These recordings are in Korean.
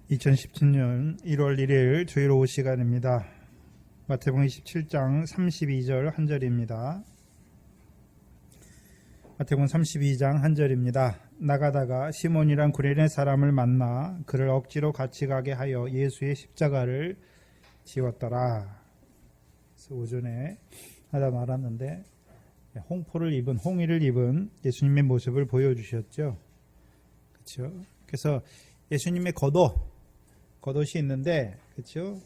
2017년 1월 1일 주일 오후 시간입니다. 마태복음 27장 32절 한 절입니다. 마태복음 32장 한 절입니다. 나가다가 시몬이란 구레네 사람을 만나 그를 억지로 같이 가게 하여 예수의 십자가를 지웠더라. 그래서 오전에 하다 말았는데 홍의를 입은 예수님의 모습을 보여주셨죠. 그렇죠? 그래서 예수님의 겉옷이 있는데, 그렇죠?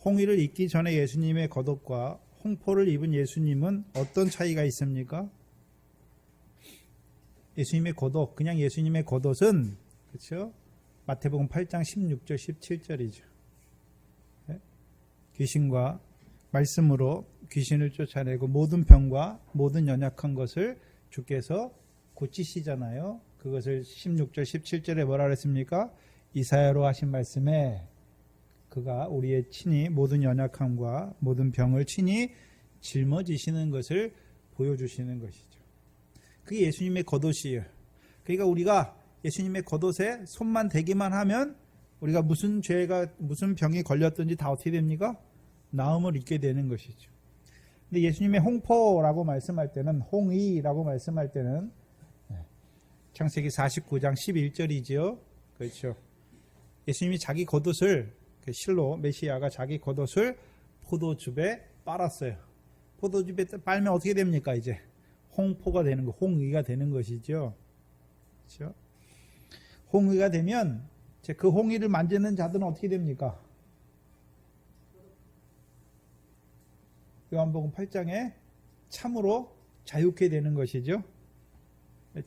홍의를 입기 전에 예수님의 겉옷과 홍포를 입은 예수님은 어떤 차이가 있습니까? 예수님의 겉옷, 그냥 예수님의 겉옷은, 그렇죠? 마태복음 8장 16절, 17절이죠. 귀신과 말씀으로 귀신을 쫓아내고 모든 병과 모든 연약한 것을 주께서 고치시잖아요. 그것을 16절, 17절에 뭐라 그랬습니까? 이사야로 하신 말씀에 그가 우리의 친히 모든 연약함과 모든 병을 친히 짊어지시는 것을 보여주시는 것이죠. 그게 예수님의 겉옷이에요. 그러니까 우리가 예수님의 겉옷에 손만 대기만 하면 우리가 무슨 병이 걸렸든지 다 어떻게 됩니까? 나음을 입게 되는 것이죠. 근데 예수님의 홍포라고 말씀할 때는, 홍의라고 말씀할 때는 창세기 49장 11절이지요. 그렇죠. 예수님이 자기 겉옷을, 실로 메시아가 자기 겉옷을 포도즙에 빨았어요. 포도즙에 빨면 어떻게 됩니까? 이제 홍포가 되는 거, 홍의가 되는 것이죠. 그렇죠. 홍의가 되면 이제 그 홍의를 만지는 자들은 어떻게 됩니까? 요한복음 8장에 참으로 자유케 되는 것이죠.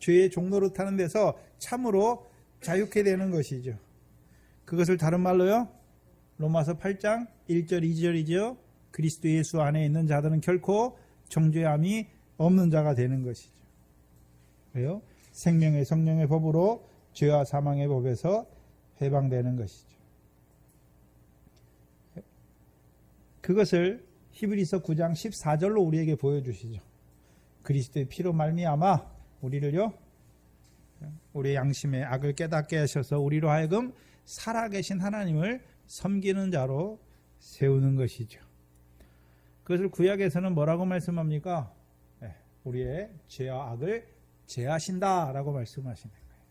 죄의 종로로 타는 데서 참으로 자유케 되는 것이죠. 그것을 다른 말로요, 로마서 8장 1절 2절이죠. 그리스도 예수 안에 있는 자들은 결코 정죄함이 없는 자가 되는 것이죠. 왜요? 생명의 성령의 법으로 죄와 사망의 법에서 해방되는 것이죠. 그것을 히브리서 9장 14절로 우리에게 보여주시죠. 그리스도의 피로 말미암아 우리를요, 우리의 양심의 악을 깨닫게 하셔서 우리로 하여금 살아계신 하나님을 섬기는 자로 세우는 것이죠. 그것을 구약에서는 뭐라고 말씀합니까? 우리의 죄와 악을 제하신다라고 말씀하시는 거예요.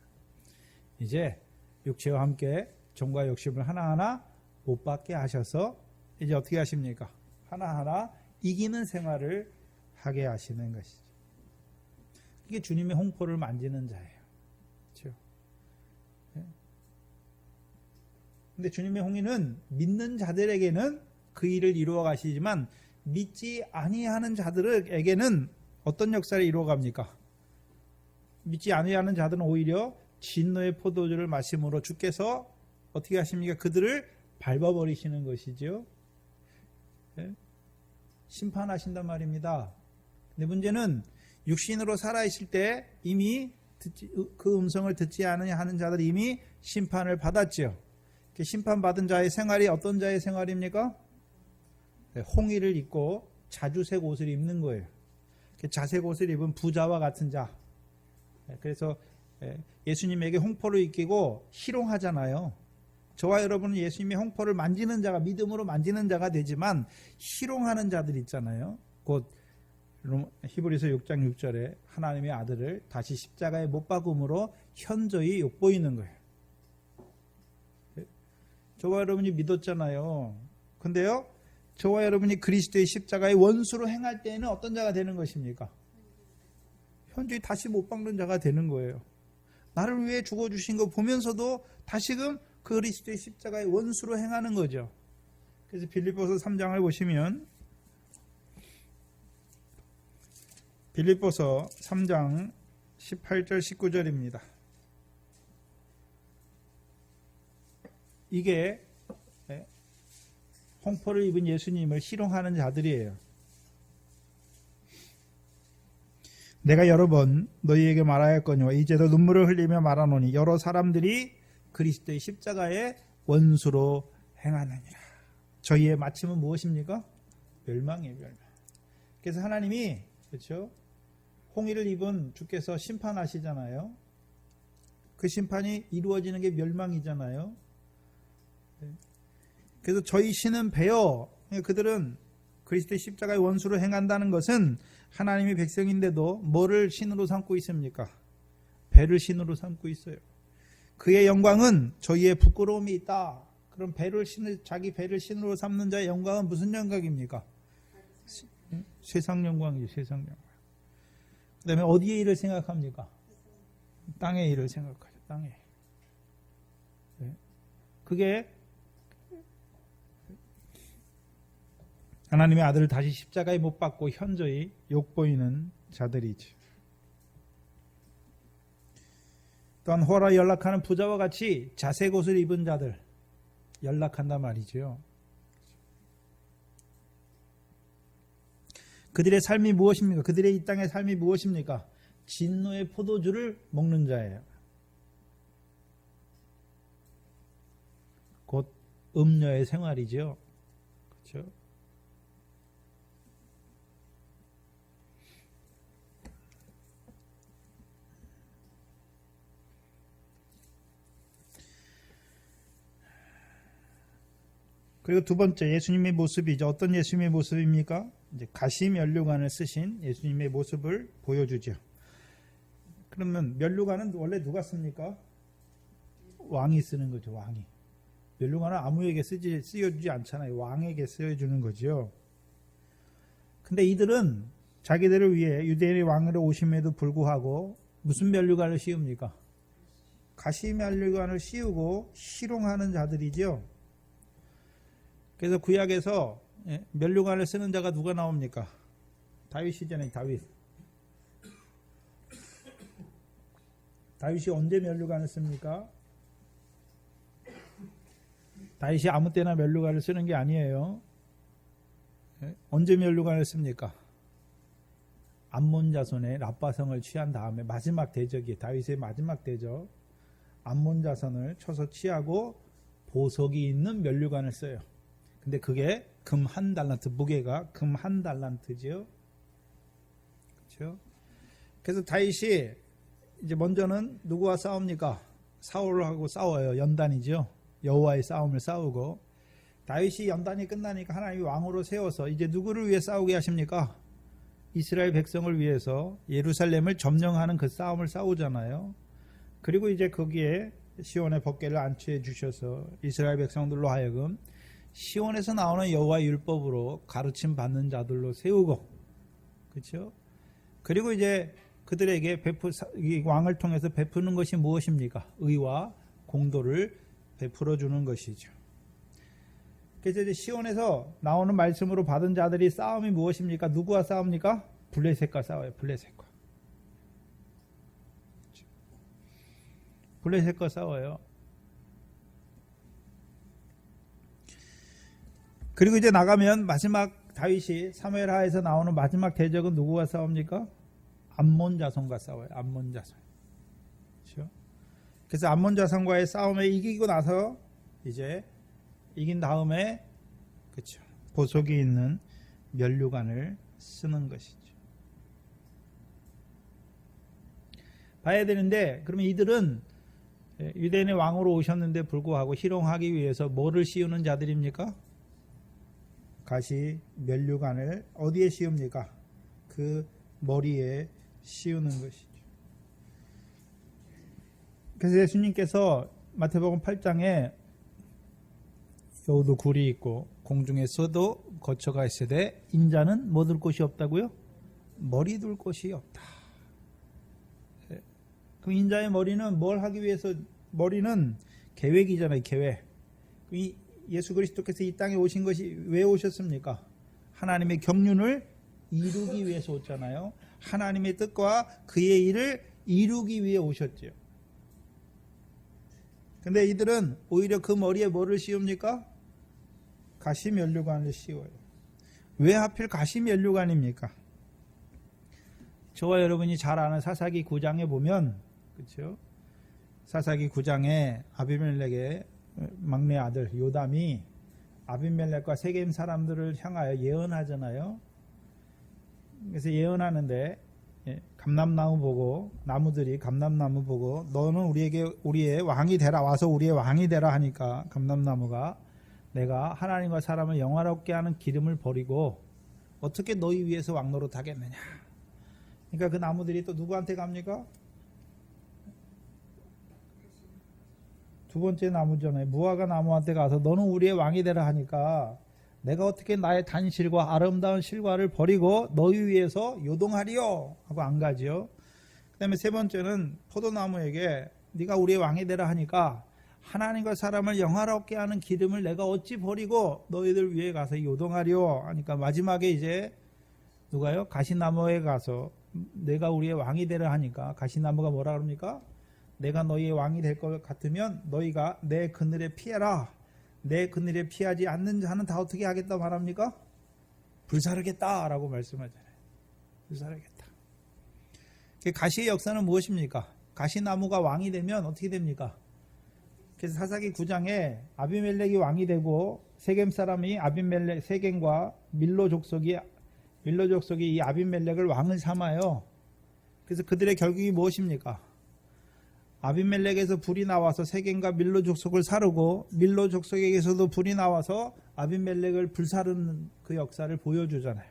이제 육체와 함께 종과 욕심을 하나하나 못 받게 하셔서 이제 어떻게 하십니까? 하나하나 이기는 생활을 하게 하시는 것이죠. 이게 주님의 홍포를 만지는 자예요. 그렇죠? 근데 주님의 홍의는 믿는 자들에게는 그 일을 이루어 가시지만 믿지 아니하는 자들에게는 어떤 역사를 이루어 갑니까? 믿지 아니하는 자들은 오히려 진노의 포도주를 마심으로 주께서 어떻게 하십니까? 그들을 밟아버리시는 것이죠. 심판하신단 말입니다. 근데 문제는 육신으로 살아있을 때 이미 그 음성을 듣지 않으냐 하는 자들이 이미 심판을 받았죠. 심판받은 자의 생활이 어떤 자의 생활입니까? 홍의를 입고 자주색 옷을 입는 거예요. 자색 옷을 입은 부자와 같은 자. 그래서 예수님에게 홍포를 입히고 희롱하잖아요. 저와 여러분은 예수님의 홍포를 만지는 자가, 믿음으로 만지는 자가 되지만 희롱하는 자들 있잖아요. 곧 히브리서 6장 6절에 하나님의 아들을 다시 십자가에 못 박음으로 현저히 욕보이는 거예요. 저와 여러분이 믿었잖아요. 근데요, 저와 여러분이 그리스도의 십자가의 원수로 행할 때에는 어떤 자가 되는 것입니까? 현저히 다시 못 박는 자가 되는 거예요. 나를 위해 죽어주신 거 보면서도 다시금 그리스도의 십자가의 원수로 행하는 거죠. 그래서 빌립보서 3장을 보시면, 빌립보서 3장 18절 19절입니다. 이게 홍포를 입은 예수님을 희롱하는 자들이에요. 내가 여러 번 너희에게 말하였거니와 이제도 눈물을 흘리며 말하노니 여러 사람들이 그리스도의 십자가의 원수로 행하느니라. 저희의 마침은 무엇입니까? 멸망이에요, 멸망. 그래서 하나님이, 그렇죠? 홍의를 입은 주께서 심판하시잖아요. 그 심판이 이루어지는 게 멸망이잖아요. 그래서 저희 신은 배요. 그들은 그리스도의 십자가의 원수로 행한다는 것은 하나님의 백성인데도 뭐를 신으로 삼고 있습니까? 배를 신으로 삼고 있어요. 그의 영광은 저희의 부끄러움이 있다. 그럼 자기 배를 신으로 삼는 자의 영광은 무슨 영광입니까? 세상 영광이죠. 세상 영광. 그 다음에 어디의 일을 생각합니까? 땅의 일을 생각하죠. 땅의. 그게 하나님의 아들을 다시 십자가에 못 박고 현저히 욕보이는 자들이죠. 또한 호라 연락하는 부자와 같이 자색 옷을 입은 자들 연락한단 말이죠. 그들의 삶이 무엇입니까? 그들의 이 땅의 삶이 무엇입니까? 진노의 포도주를 먹는 자예요. 곧 음녀의 생활이죠. 그렇죠? 그리고 두 번째 예수님의 모습이죠. 어떤 예수님의 모습입니까? 이제 가시 면류관을 쓰신 예수님의 모습을 보여주죠. 그러면 면류관은 원래 누가 씁니까? 왕이 쓰는 거죠. 왕이. 면류관은 아무에게 쓰여주지 않잖아요. 왕에게 쓰여주는 거죠. 근데 이들은 자기들을 위해 유대인의 왕으로 오심에도 불구하고 무슨 면류관을 씌웁니까? 가시 면류관을 씌우고 희롱하는 자들이죠. 그래서 구약에서 면류관을 쓰는 자가 누가 나옵니까? 다윗이잖아요. 다윗이 언제 면류관을 씁니까? 다윗이 아무 때나 면류관을 쓰는 게 아니에요. 언제 면류관을 씁니까? 암몬 자손의 랍바성을 취한 다음에 마지막 대적이 다윗의 마지막 대적 암몬 자손을 쳐서 취하고 보석이 있는 면류관을 써요. 근데 그게 금 한 달란트, 무게가 금 한 달란트죠. 그렇죠? 그래서 다윗이 이제 먼저는 누구와 싸웁니까? 사울하고 싸워요. 연단이죠. 여호와의 싸움을 싸우고 다윗이 연단이 끝나니까 하나님이 왕으로 세워서 이제 누구를 위해 싸우게 하십니까? 이스라엘 백성을 위해서 예루살렘을 점령하는 그 싸움을 싸우잖아요. 그리고 이제 거기에 시온의 법궤를 안치해 주셔서 이스라엘 백성들로 하여금 시온에서 나오는 여호와의 율법으로 가르침 받는 자들로 세우고, 그렇죠? 그리고 이제 그들에게 왕을 통해서 베푸는 것이 무엇입니까? 의와 공도를 베풀어 주는 것이죠. 그래서 이제 시온에서 나오는 말씀으로 받은 자들이 싸움이 무엇입니까? 누구와 싸웁니까? 블레셋과 싸워요. 블레셋과. 블레셋과 싸워요. 그리고 이제 나가면 마지막 다윗이 사무엘하에서 나오는 마지막 대적은 누구와 싸웁니까? 암몬 자손과 싸워요. 암몬 자손. 그렇죠? 그래서 암몬 자손과의 싸움에 이기고 나서 이제 이긴 다음에 그렇죠. 보석이 있는 면류관을 쓰는 것이죠. 봐야 되는데 그러면 이들은 유대인의 왕으로 오셨는데 불구하고 희롱하기 위해서 뭐를 씌우는 자들입니까? 가시 면류관을 어디에 씌웁니까? 그 머리에 씌우는 것이죠. 그래서 예수님께서 마태복음 8장에 여우도 굴이 있고 공중에서도 거처가 있으되 인자는 뭐 둘 곳이 없다고요? 머리 둘 곳이 없다. 그럼 인자의 머리는 뭘 하기 위해서? 머리는 계획이잖아요. 계획. 예수 그리스도께서 이 땅에 오신 것이 왜 오셨습니까? 하나님의 경륜을 이루기 위해서 오잖아요. 하나님의 뜻과 그의 일을 이루기 위해 오셨죠. 근데 이들은 오히려 그 머리에 뭐를 씌웁니까? 가시 면류관을 씌워요. 왜 하필 가시 면류관입니까? 저와 여러분이 잘 아는 사사기 9장에 보면, 그렇죠? 사사기 9장에 아비멜렉의 막내 아들 요담이 아비멜렉과 세겜 사람들을 향하여 예언하잖아요. 그래서 예언하는데 감람나무 보고, 나무들이 감람나무 보고 너는 우리의 왕이 되라, 와서 우리의 왕이 되라 하니까 감람나무가 내가 하나님과 사람을 영화롭게 하는 기름을 버리고 어떻게 너희 위에서 왕노릇 하겠느냐. 그러니까 그 나무들이 또 누구한테 갑니까? 두 번째 나무잖아요. 무화과 나무한테 가서 너는 우리의 왕이 되라 하니까 내가 어떻게 나의 단실과 아름다운 실과를 버리고 너희 위해서 요동하리요 하고 안 가지요. 그 다음에 세 번째는 포도나무에게 네가 우리의 왕이 되라 하니까 하나님과 사람을 영화롭게 하는 기름을 내가 어찌 버리고 너희들 위에 가서 요동하리요 하니까 마지막에 이제 누가요? 가시나무에 가서 내가 우리의 왕이 되라 하니까 가시나무가 뭐라 그럽니까? 내가 너희의 왕이 될 것 같으면 너희가 내 그늘에 피해라. 내 그늘에 피하지 않는 자는 다 어떻게 하겠다 말합니까? 불사르겠다 라고 말씀하잖아요. 불사르겠다. 가시의 역사는 무엇입니까? 가시나무가 왕이 되면 어떻게 됩니까? 그래서 사사기 9장에 아비멜렉이 왕이 되고 세겜 사람이 세겜과 밀로 족속이 이 아비멜렉을 왕을 삼아요. 그래서 그들의 결국이 무엇입니까? 아비멜렉에서 불이 나와서 세겜과 밀로 족속을 사르고 밀로 족속에게서도 불이 나와서 아비멜렉을 불사르는 그 역사를 보여주잖아요.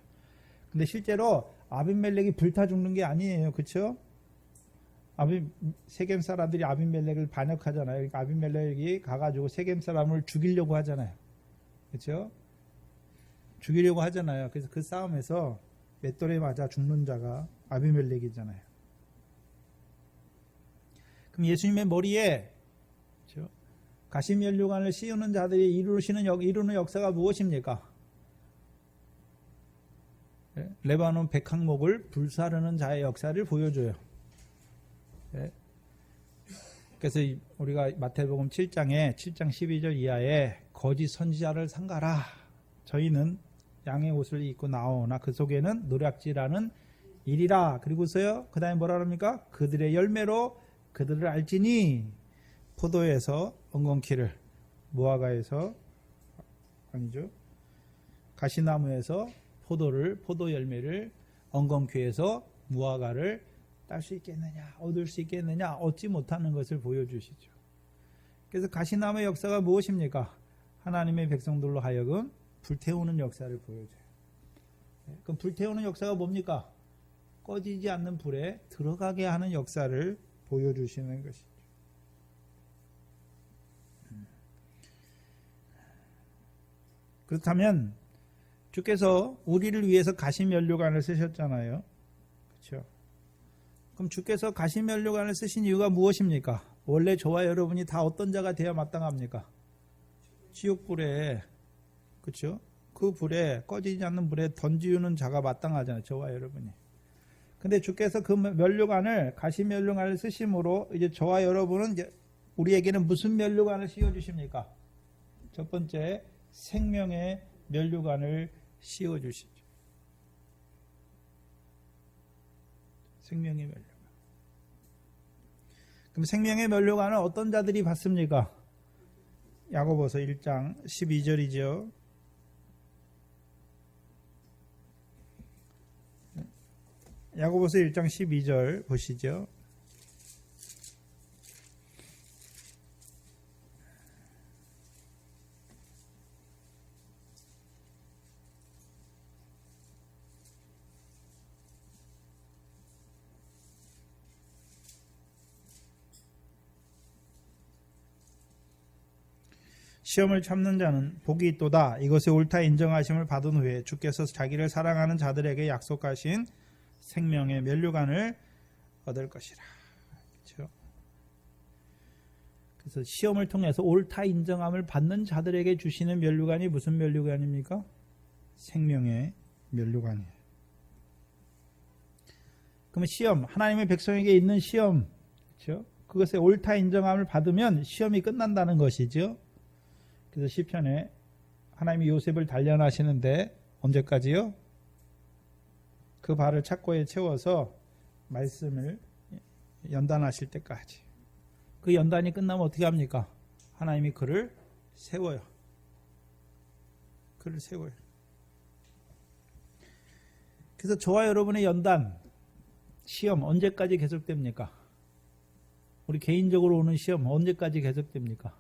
근데 실제로 아비멜렉이 불타 죽는 게 아니에요. 그렇죠? 세겜 사람들이 아비멜렉을 반역하잖아요. 그러니까 아비멜렉이 가가지고 세겜 사람을 죽이려고 하잖아요. 그렇죠? 죽이려고 하잖아요. 그래서 그 싸움에서 맷돌에 맞아 죽는 자가 아비멜렉이잖아요. 그럼 예수님의 머리에 그렇죠? 가시면류관을 씌우는 자들이 이루는 역사가 무엇입니까? 레바논 백항목을 불사르는 자의 역사를 보여줘요. 그래서 우리가 마태복음 7장 12절 이하에 거짓 선지자를 삼가라. 저희는 양의 옷을 입고 나오나 그 속에는 노략질하는 일이라. 그리고서요 그 다음에 뭐라 그럽니까? 그들의 열매로 그들을 알지니. 포도에서 엉겅퀴를, 무화과에서 아니죠, 가시나무에서 포도 열매를, 엉겅퀴에서 무화과를 딸 수 있겠느냐, 얻을 수 있겠느냐, 얻지 못하는 것을 보여주시죠. 그래서 가시나무의 역사가 무엇입니까? 하나님의 백성들로 하여금 불태우는 역사를 보여줘요. 그럼 불태우는 역사가 뭡니까? 꺼지지 않는 불에 들어가게 하는 역사를 보여주시는 것이죠. 그렇다면 주께서 우리를 위해서 가시면류관을 쓰셨잖아요. 그렇죠? 그럼 주께서 가시면류관을 쓰신 이유가 무엇입니까? 원래 저와 여러분이 다 어떤 자가 되어야 마땅합니까? 지옥불에, 그렇죠? 그 불에, 꺼지지 않는 불에 던지우는 자가 마땅하잖아요. 저와 여러분이. 근데 주께서 그 면류관을, 가시면류관을 쓰심으로 이제 저와 여러분은 이제 우리에게는 무슨 면류관을 씌워주십니까? 첫 번째, 생명의 면류관을 씌워주시죠. 생명의 면류관. 그럼 생명의 면류관을 어떤 자들이 받습니까? 야고보서 1장 12절이죠. 야고보서 1장 12절 보시죠. 시험을 참는 자는 복이 있도다. 이것에 옳다 인정하심을 받은 후에 주께서 자기를 사랑하는 자들에게 약속하신 생명의 면류관을 얻을 것이라. 그렇죠? 그래서 시험을 통해서 옳다 인정함을 받는 자들에게 주시는 면류관이 무슨 면류관입니까? 생명의 면류관이에요. 그러면 시험, 하나님의 백성에게 있는 시험, 그렇죠? 그것에 옳다 인정함을 받으면 시험이 끝난다는 것이죠. 그래서 시편에 하나님이 요셉을 단련하시는데 언제까지요? 그 발을 착고에 채워서 말씀을 연단하실 때까지. 그 연단이 끝나면 어떻게 합니까? 하나님이 그를 세워요. 그를 세워요. 그래서 저와 여러분의 연단, 시험 언제까지 계속됩니까? 우리 개인적으로 오는 시험 언제까지 계속됩니까?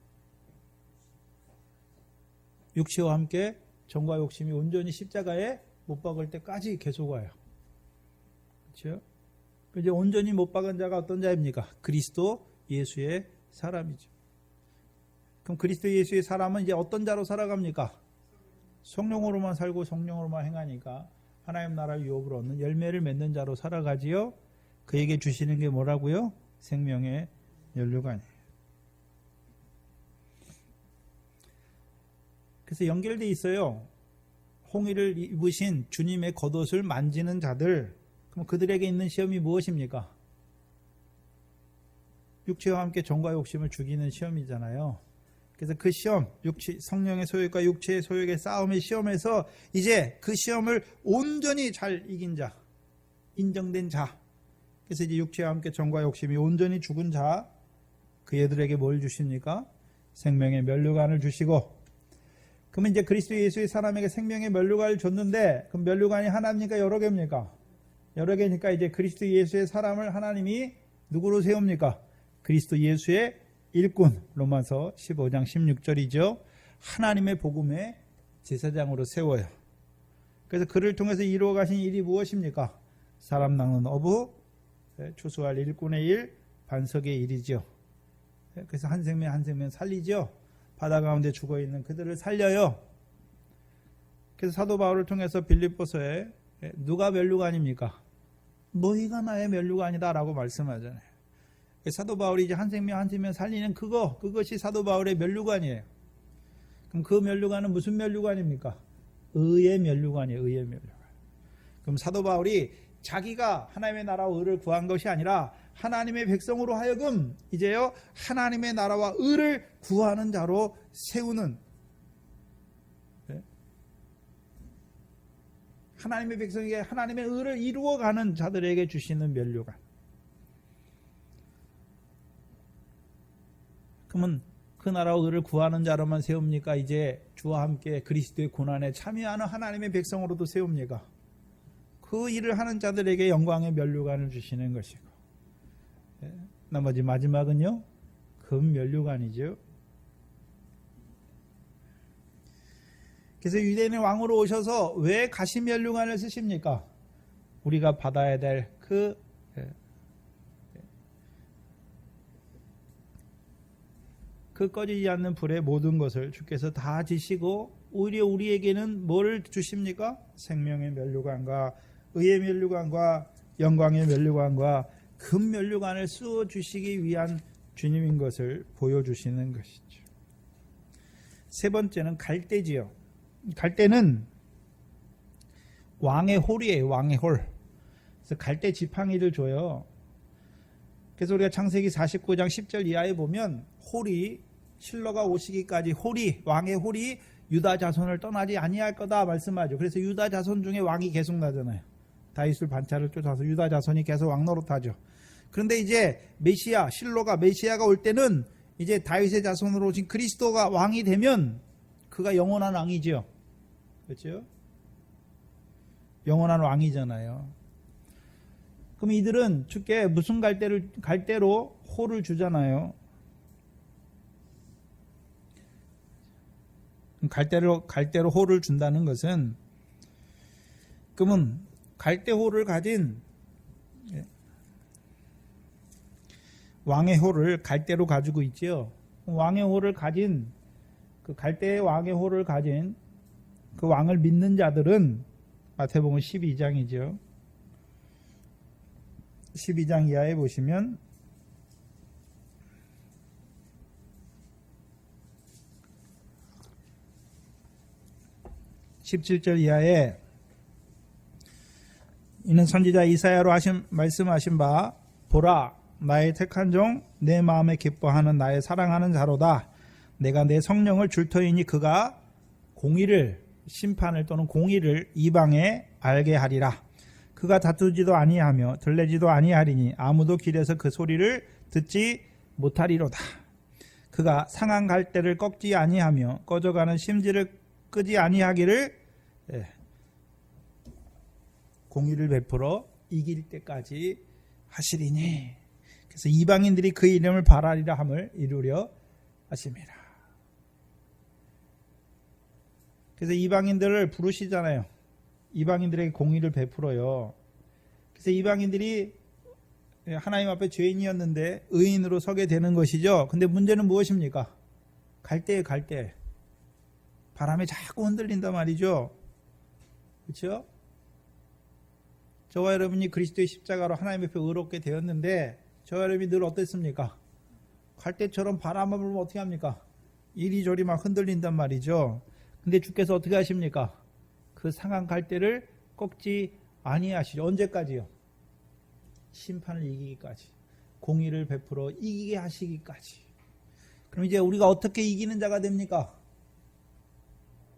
육체와 함께 정과 욕심이 온전히 십자가에 못 박을 때까지 계속 와요. 그렇죠? 이제 온전히 못 박은 자가 어떤 자입니까? 그리스도 예수의 사람이죠. 그럼 그리스도 예수의 사람은 이제 어떤 자로 살아갑니까? 성령으로만 살고 성령으로만 행하니까 하나님 나라의 유업을 얻는 열매를 맺는 자로 살아가지요. 그에게 주시는 게 뭐라고요? 생명의 면류관이에요. 그래서 연결돼 있어요. 홍의를 입으신 주님의 겉옷을 만지는 자들, 그럼 그들에게 있는 시험이 무엇입니까? 육체와 함께 정과 욕심을 죽이는 시험이잖아요. 그래서 그 시험, 성령의 소욕과 육체의 소욕의 싸움의 시험에서 이제 그 시험을 온전히 잘 이긴 자, 인정된 자, 그래서 이제 육체와 함께 정과 욕심이 온전히 죽은 자, 그 애들에게 뭘 주십니까? 생명의 면류관을 주시고, 그러면 이제 그리스도 예수의 사람에게 생명의 면류관을 줬는데, 그럼 면류관이 하나입니까? 여러 개입니까? 여러 개니까 이제 그리스도 예수의 사람을 하나님이 누구로 세웁니까? 그리스도 예수의 일꾼, 로마서 15장 16절이죠. 하나님의 복음의 제사장으로 세워요. 그래서 그를 통해서 이루어 가신 일이 무엇입니까? 사람 낚는 어부, 추수할 일꾼의 일, 반석의 일이죠. 그래서 한 생명 한 생명 살리죠. 바다 가운데 죽어있는 그들을 살려요. 그래서 사도 바울을 통해서 빌립보서에 누가 면류관입니까? 너희가 나의 면류관이다 라고 말씀하잖아요. 사도 바울이 이제 한 생명 한 생명 살리는 그것이 사도 바울의 면류관이에요. 그럼 그 면류관은 무슨 면류관입니까? 의의 면류관이에요. 의의 면류관. 그럼 사도 바울이 자기가 하나님의 나라와 의를 구한 것이 아니라 하나님의 백성으로 하여금 이제요 하나님의 나라와 의를 구하는 자로 세우는, 하나님의 백성에게 하나님의 의를 이루어가는 자들에게 주시는 면류관. 그러면 그 나라와 의를 구하는 자로만 세웁니까? 이제 주와 함께 그리스도의 고난에 참여하는 하나님의 백성으로도 세웁니까? 그 일을 하는 자들에게 영광의 면류관을 주시는 것이고, 나머지 마지막은요 금 면류관이죠. 그래서 유대인의 왕으로 오셔서 왜 가시 면류관을 쓰십니까? 우리가 받아야 될 그 꺼지지 않는 불의 모든 것을 주께서 다 지시고, 오히려 우리에게는 뭐를 주십니까? 생명의 면류관과 의의 면류관과 영광의 면류관과 금 면류관을 씌워 주시기 위한 주님인 것을 보여주시는 것이죠. 세 번째는 갈대지요. 갈대는 왕의 홀이에요. 왕의 홀. 그래서 갈대 지팡이를 줘요. 그래서 우리가 창세기 49장 10절 이하에 보면 홀이, 실로가 오시기까지 왕의 홀이 유다 자손을 떠나지 아니할 거다 말씀하죠. 그래서 유다 자손 중에 왕이 계속 나잖아요. 다윗을 반차를 쫓아서 유다 자손이 계속 왕 노릇하죠. 그런데 이제 실로가 메시아가 올 때는 이제 다윗의 자손으로 오신 그리스도가 왕이 되면 그가 영원한 왕이죠. 그렇죠? 영원한 왕이잖아요. 그럼 이들은 주께 무슨 갈대로 홀을 주잖아요. 갈대로 홀을 준다는 것은, 그러면 갈대 홀을 가진 왕의 홀을 갈대로 가지고 있죠. 왕의 홀을 가진 그 갈대의 왕의 홀을 가진 그 왕을 믿는 자들은 마태복음 12장이죠. 12장 이하에 보시면 17절 이하에 이는 선지자 이사야로 말씀하신 바, 보라 나의 택한 종 내 마음에 기뻐하는 나의 사랑하는 자로다. 내가 내 성령을 줄 터이니 그가 공의를, 심판을 또는 공의를 이방에 알게 하리라. 그가 다투지도 아니하며 들레지도 아니하리니 아무도 길에서 그 소리를 듣지 못하리로다. 그가 상한 갈대를 꺾지 아니하며 꺼져가는 심지를 끄지 아니하기를, 공의를 베풀어 이길 때까지 하시리니. 그래서 이방인들이 그 이름을 바라리라 함을 이루려 하십니다. 그래서 이방인들을 부르시잖아요. 이방인들에게 공의를 베풀어요. 그래서 이방인들이 하나님 앞에 죄인이었는데 의인으로 서게 되는 것이죠. 근데 문제는 무엇입니까? 갈 때 바람에 자꾸 흔들린단 말이죠. 그렇죠? 저와 여러분이 그리스도의 십자가로 하나님 앞에 의롭게 되었는데 저와 여러분이 늘 어땠습니까? 갈 때처럼 바람을 불면 어떻게 합니까? 이리저리 막 흔들린단 말이죠. 근데 주께서 어떻게 하십니까? 그 상한 갈대를 꺾지 아니하시죠. 언제까지요? 심판을 이기기까지. 공의를 베풀어 이기게 하시기까지. 그럼 이제 우리가 어떻게 이기는 자가 됩니까?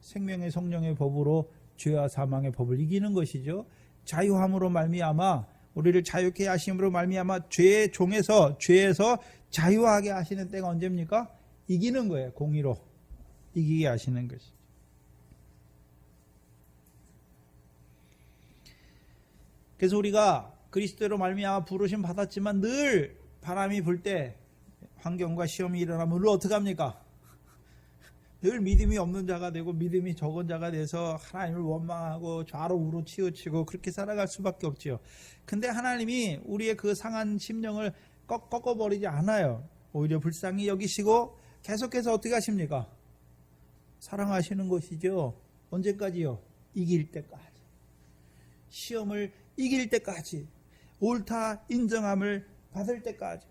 생명의 성령의 법으로 죄와 사망의 법을 이기는 것이죠. 자유함으로 말미암아 우리를 자유케 하심으로 말미암아 죄의 종에서 죄에서 자유하게 하시는 때가 언제입니까? 이기는 거예요. 공의로 이기게 하시는 것이. 그래서 우리가 그리스도로 말미암아 부르심 받았지만 늘 바람이 불 때 환경과 시험이 일어나면 늘 어떻게 합니까? 늘 믿음이 없는 자가 되고 믿음이 적은 자가 돼서 하나님을 원망하고 좌로 우로 치우치고 그렇게 살아갈 수밖에 없지요. 근데 하나님이 우리의 그 상한 심령을 꺾어버리지 않아요. 오히려 불쌍히 여기시고 계속해서 어떻게 하십니까? 사랑하시는 것이죠. 언제까지요? 이길 때까지. 시험을 이길 때까지. 옳다 인정함을 받을 때까지.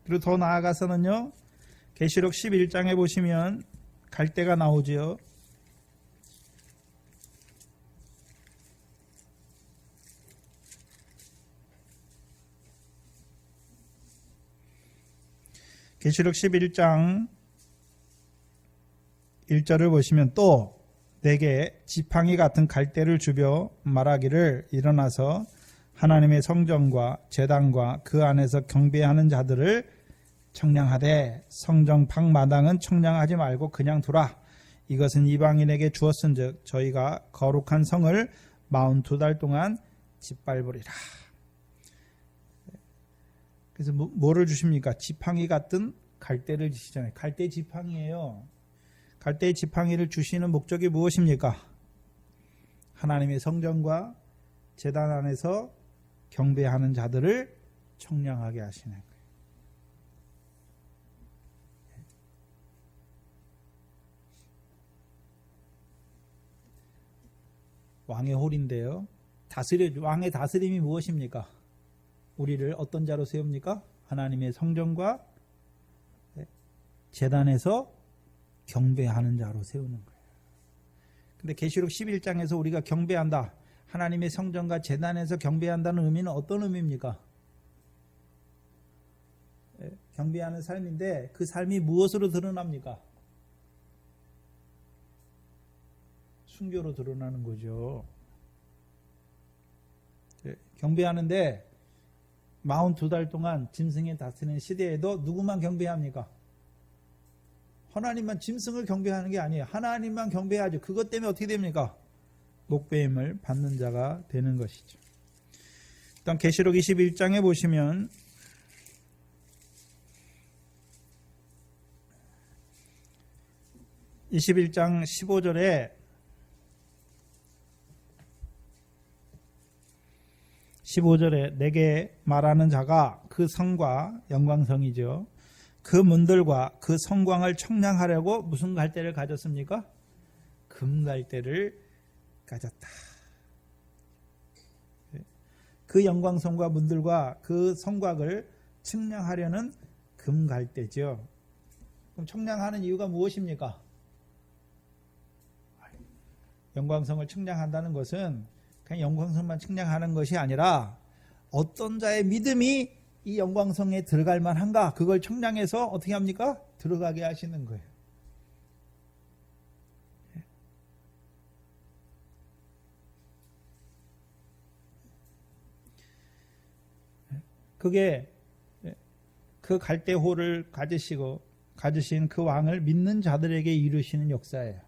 그리고 더 나아가서는요. 계시록 11장에 보시면 갈대가 나오죠. 계시록 11장 1절을 보시면 또 내게 지팡이 같은 갈대를 주며 말하기를 일어나서 하나님의 성전과 제단과 그 안에서 경배하는 자들을 청량하되 성전 방마당은 청량하지 말고 그냥 두라. 이것은 이방인에게 주었은즉 저희가 거룩한 성을 42달 동안 짓밟으리라. 그래서 뭐를 주십니까? 지팡이 같은 갈대를 주시잖아요. 갈대 지팡이에요. 갈대 지팡이를 주시는 목적이 무엇입니까? 하나님의 성전과 제단 안에서 경배하는 자들을 청량하게 하시는 거예요. 왕의 홀인데요. 왕의 다스림이 무엇입니까? 우리를 어떤 자로 세웁니까? 하나님의 성전과 제단에서 경배하는 자로 세우는 거예요. 근데 계시록 11장에서 우리가 경배한다. 하나님의 성전과 제단에서 경배한다는 의미는 어떤 의미입니까? 경배하는 삶인데 그 삶이 무엇으로 드러납니까? 순교로 드러나는 거죠. 경배하는데 42달 동안 짐승에 다스리는 시대에도 누구만 경배합니까? 하나님만 짐승을 경배하는 게 아니에요. 하나님만 경배하죠. 그것 때문에 어떻게 됩니까? 목배임을 받는 자가 되는 것이죠. 일단 계시록 21장에 보시면 (21장 15절에) 내게 말하는 자가 그 성과 영광성이죠. 그 문들과 그 성광을 청량하려고 무슨 갈대를 가졌습니까? 금갈대를 가졌다. 그 영광성과 문들과 그 성곽을 청량하려는 금갈대죠. 그럼 청량하는 이유가 무엇입니까? 영광성을 청량한다는 것은 그냥 영광성만 측량하는 것이 아니라 어떤 자의 믿음이 이 영광성에 들어갈 만한가 그걸 측량해서 어떻게 합니까? 들어가게 하시는 거예요. 그게 그 갈대호를 가지신 그 왕을 믿는 자들에게 이루시는 역사예요.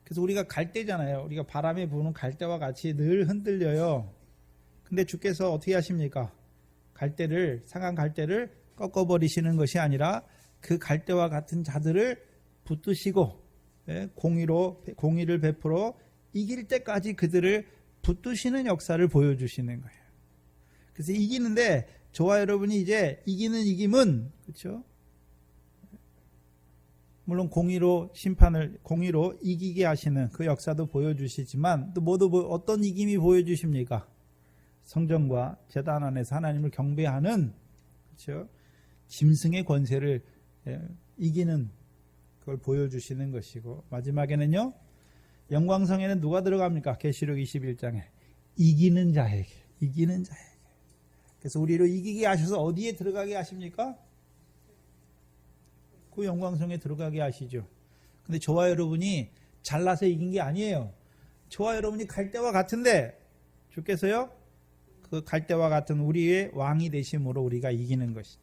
그래서 우리가 갈대잖아요. 우리가 바람에 부는 갈대와 같이 늘 흔들려요. 근데 주께서 어떻게 하십니까? 갈대를, 상한 갈대를 꺾어버리시는 것이 아니라 그 갈대와 같은 자들을 붙드시고 공의를 베풀어 이길 때까지 그들을 붙드시는 역사를 보여주시는 거예요. 그래서 이기는데 저와 여러분이 이제 이기는 이김은 그렇죠? 물론 공의로 이기게 하시는 그 역사도 보여주시지만 또 모두 어떤 이김이 보여주십니까? 성전과 제단 안에서 하나님을 경배하는 그렇죠? 짐승의 권세를 이기는 그걸 보여주시는 것이고 마지막에는요. 영광성에는 누가 들어갑니까? 계시록 21장에 이기는 자에게. 그래서 우리를 이기게 하셔서 어디에 들어가게 하십니까? 그 영광성에 들어가게 하시죠. 근데 저와 여러분이 잘나서 이긴 게 아니에요. 저와 여러분이 갈대와 같은데 주께서요. 그 갈대와 같은 우리의 왕이 되심으로 우리가 이기는 것이죠.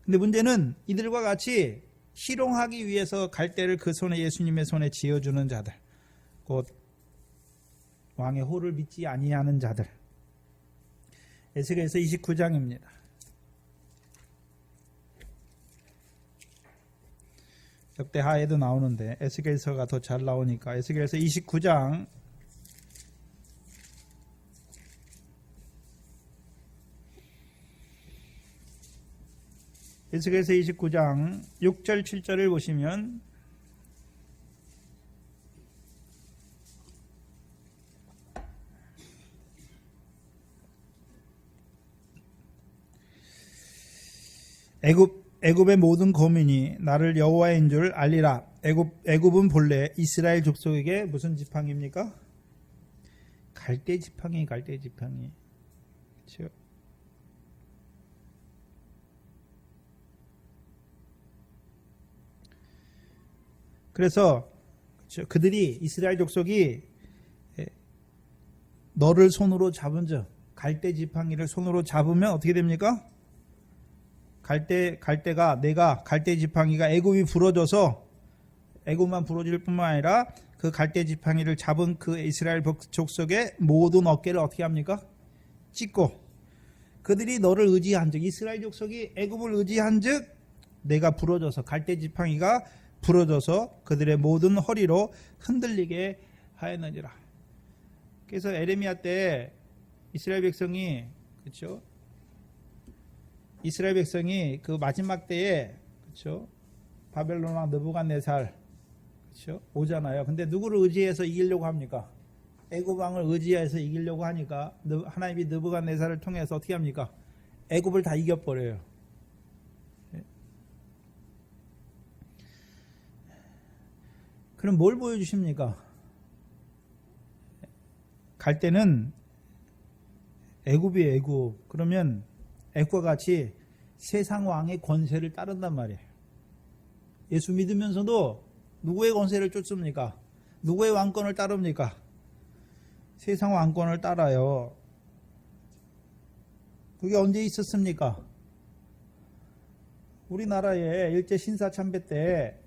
근데 문제는 이들과 같이 희롱하기 위해서 갈대를 그 손에 예수님의 손에 쥐어주는 자들, 곧 왕의 호를 믿지 아니하는 자들. 에스겔서 29장입니다. 역대하에도 나오는데 에스겔서가 더 잘 나오니까 에스겔서 29장 에스겔서 29장 6절 7절을 보시면 애굽의 모든 거민이 나를 여호와인 줄 알리라. 애굽은 본래 이스라엘 족속에게 무슨 지팡입니까? 갈대 지팡이. 그렇죠? 그래서 그들이 이스라엘 족속이 너를 손으로 잡은 적 갈대 지팡이를 손으로 잡으면 어떻게 됩니까? 내가 갈대 지팡이가 애굽이 부러져서 애굽만 부러질 뿐만 아니라 그 갈대 지팡이를 잡은 그 이스라엘 족속의 모든 어깨를 어떻게 합니까? 찢고 그들이 너를 의지한 즉 이스라엘 족속이 애굽을 의지한 즉 내가 부러져서 갈대 지팡이가 부러져서 그들의 모든 허리로 흔들리게 하였느니라. 그래서 에레미야 때 이스라엘 백성이 그렇죠? 이스라엘 백성이 그 마지막 때에 그렇죠? 바벨론 왕 느부갓네살 그렇죠? 오잖아요. 근데 누구를 의지해서 이기려고 합니까? 애굽 왕을 의지해서 이기려고 하니까 하나님이 느부갓네살을 통해서 어떻게 합니까? 애굽을 다 이겨버려요. 그럼 뭘 보여주십니까? 갈 때는 애굽이에요. 애굽. 그러면 애굽과 같이 세상 왕의 권세를 따른단 말이에요. 예수 믿으면서도 누구의 권세를 쫓습니까? 누구의 왕권을 따릅니까? 세상 왕권을 따라요. 그게 언제 있었습니까? 우리나라에 일제 신사참배 때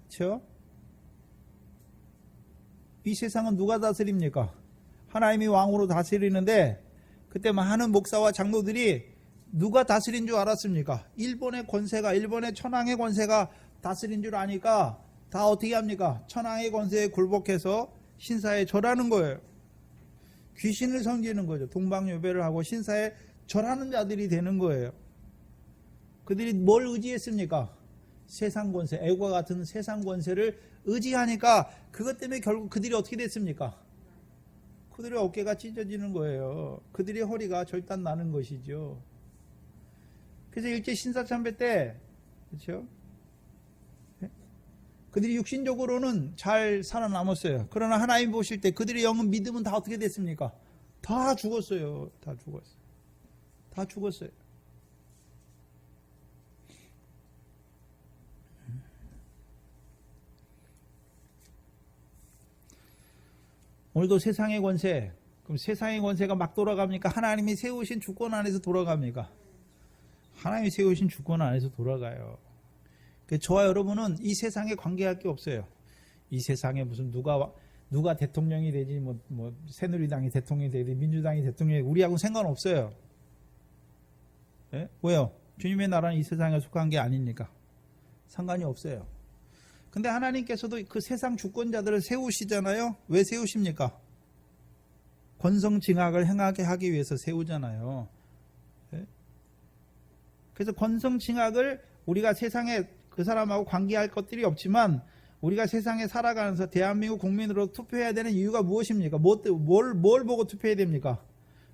그렇죠? 이 세상은 누가 다스립니까? 하나님이 왕으로 다스리는데 그때 많은 목사와 장로들이 누가 다스린 줄 알았습니까? 일본의 천황의 권세가 다스린 줄 아니까 다 어떻게 합니까? 천황의 권세에 굴복해서 신사에 절하는 거예요. 귀신을 섬기는 거죠. 동방요배를 하고 신사에 절하는 자들이 되는 거예요. 그들이 뭘 의지했습니까? 세상 권세, 애국과 같은 세상 권세를 의지하니까 그것 때문에 결국 그들이 어떻게 됐습니까? 그들의 어깨가 찢어지는 거예요. 그들의 허리가 절단 나는 것이죠. 그래서 일제 신사참배 때 그렇죠? 그들이 육신적으로는 잘 살아남았어요. 그러나 하나님 보실 때 그들의 영은 믿음은 다 어떻게 됐습니까? 다 죽었어요. 다 죽었어요. 오늘도 세상의 권세, 그럼 세상의 권세가 막 돌아갑니까? 하나님이 세우신 주권 안에서 돌아갑니까? 하나님이 세우신 주권 안에서 돌아가요. 저와 여러분은 이 세상에 관계할 게 없어요. 이 세상에 무슨 누가 대통령이 되지, 새누리당이 대통령이 되지, 민주당이 대통령이 되지, 우리하고 상관없어요. 예? 왜요? 주님의 나라는 이 세상에 속한 게 아니니까. 상관이 없어요. 근데 하나님께서도 그 세상 주권자들을 세우시잖아요. 왜 세우십니까? 권성징악을 행하게 하기 위해서 세우잖아요. 예? 그래서 권성징악을 우리가 세상에 그 사람하고 관계할 것들이 없지만 우리가 세상에 살아가면서 대한민국 국민으로 투표해야 되는 이유가 무엇입니까? 뭘 보고 투표해야 됩니까?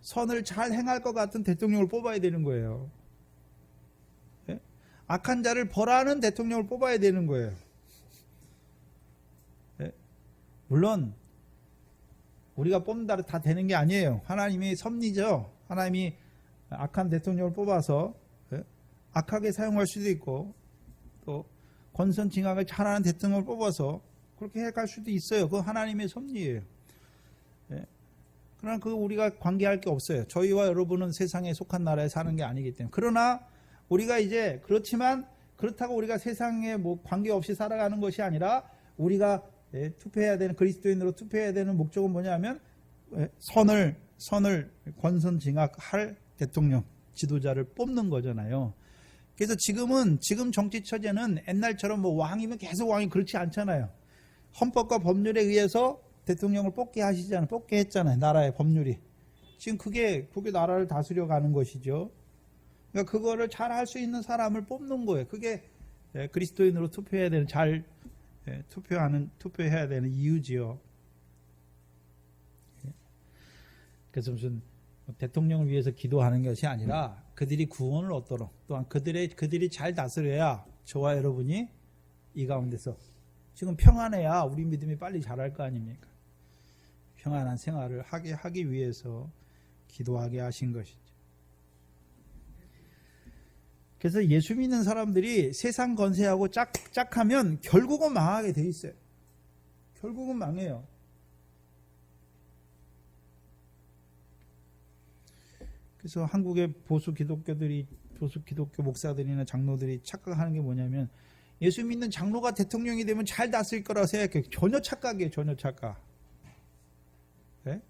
선을 잘 행할 것 같은 대통령을 뽑아야 되는 거예요. 예? 악한 자를 벌하는 대통령을 뽑아야 되는 거예요. 예? 물론 우리가 뽑는다 다 되는 게 아니에요. 하나님이 섭리죠. 하나님이 악한 대통령을 뽑아서 악하게 사용할 수도 있고 또 권선징악을 잘하는 대통령을 뽑아서 그렇게 해갈 수도 있어요. 그거 하나님의 섭리예요. 그러나 그거 우리가 관계할 게 없어요. 저희와 여러분은 세상에 속한 나라에 사는 게 아니기 때문에. 그러나 우리가 이제 그렇지만 그렇다고 우리가 세상에 관계없이 살아가는 것이 아니라 우리가 투표해야 되는 그리스도인으로 투표해야 되는 목적은 뭐냐면 선을 권선징악할 대통령 지도자를 뽑는 거잖아요. 그래서 지금 정치 처제는 옛날처럼 왕이면 계속 왕이 그렇지 않잖아요. 헌법과 법률에 의해서 대통령을 뽑게 하시잖아요. 뽑게 했잖아요. 나라의 법률이. 지금 그게 나라를 다스려 가는 것이죠. 그러니까 그거를 잘 할 수 있는 사람을 뽑는 거예요. 그게 그리스도인으로 투표해야 되는 투표해야 되는 이유지요. 그래서 무슨 대통령을 위해서 기도하는 것이 아니라 그들이 구원을 얻도록 또한 그들이 잘 다스려야 저와 여러분이 이 가운데서 지금 평안해야 우리 믿음이 빨리 자랄 거 아닙니까? 평안한 생활을 하기 위해서 기도하게 하신 것이죠. 그래서 예수 믿는 사람들이 세상 건세하고 짝하면 결국은 망하게 돼 있어요. 결국은 망해요. 그래서 한국의 보수 기독교 목사들이나 장로들이 착각하는 게 뭐냐면 예수 믿는 장로가 대통령이 되면 잘 다스릴 거라고 생각해요. 전혀 착각이에요. 전혀 착각. 네?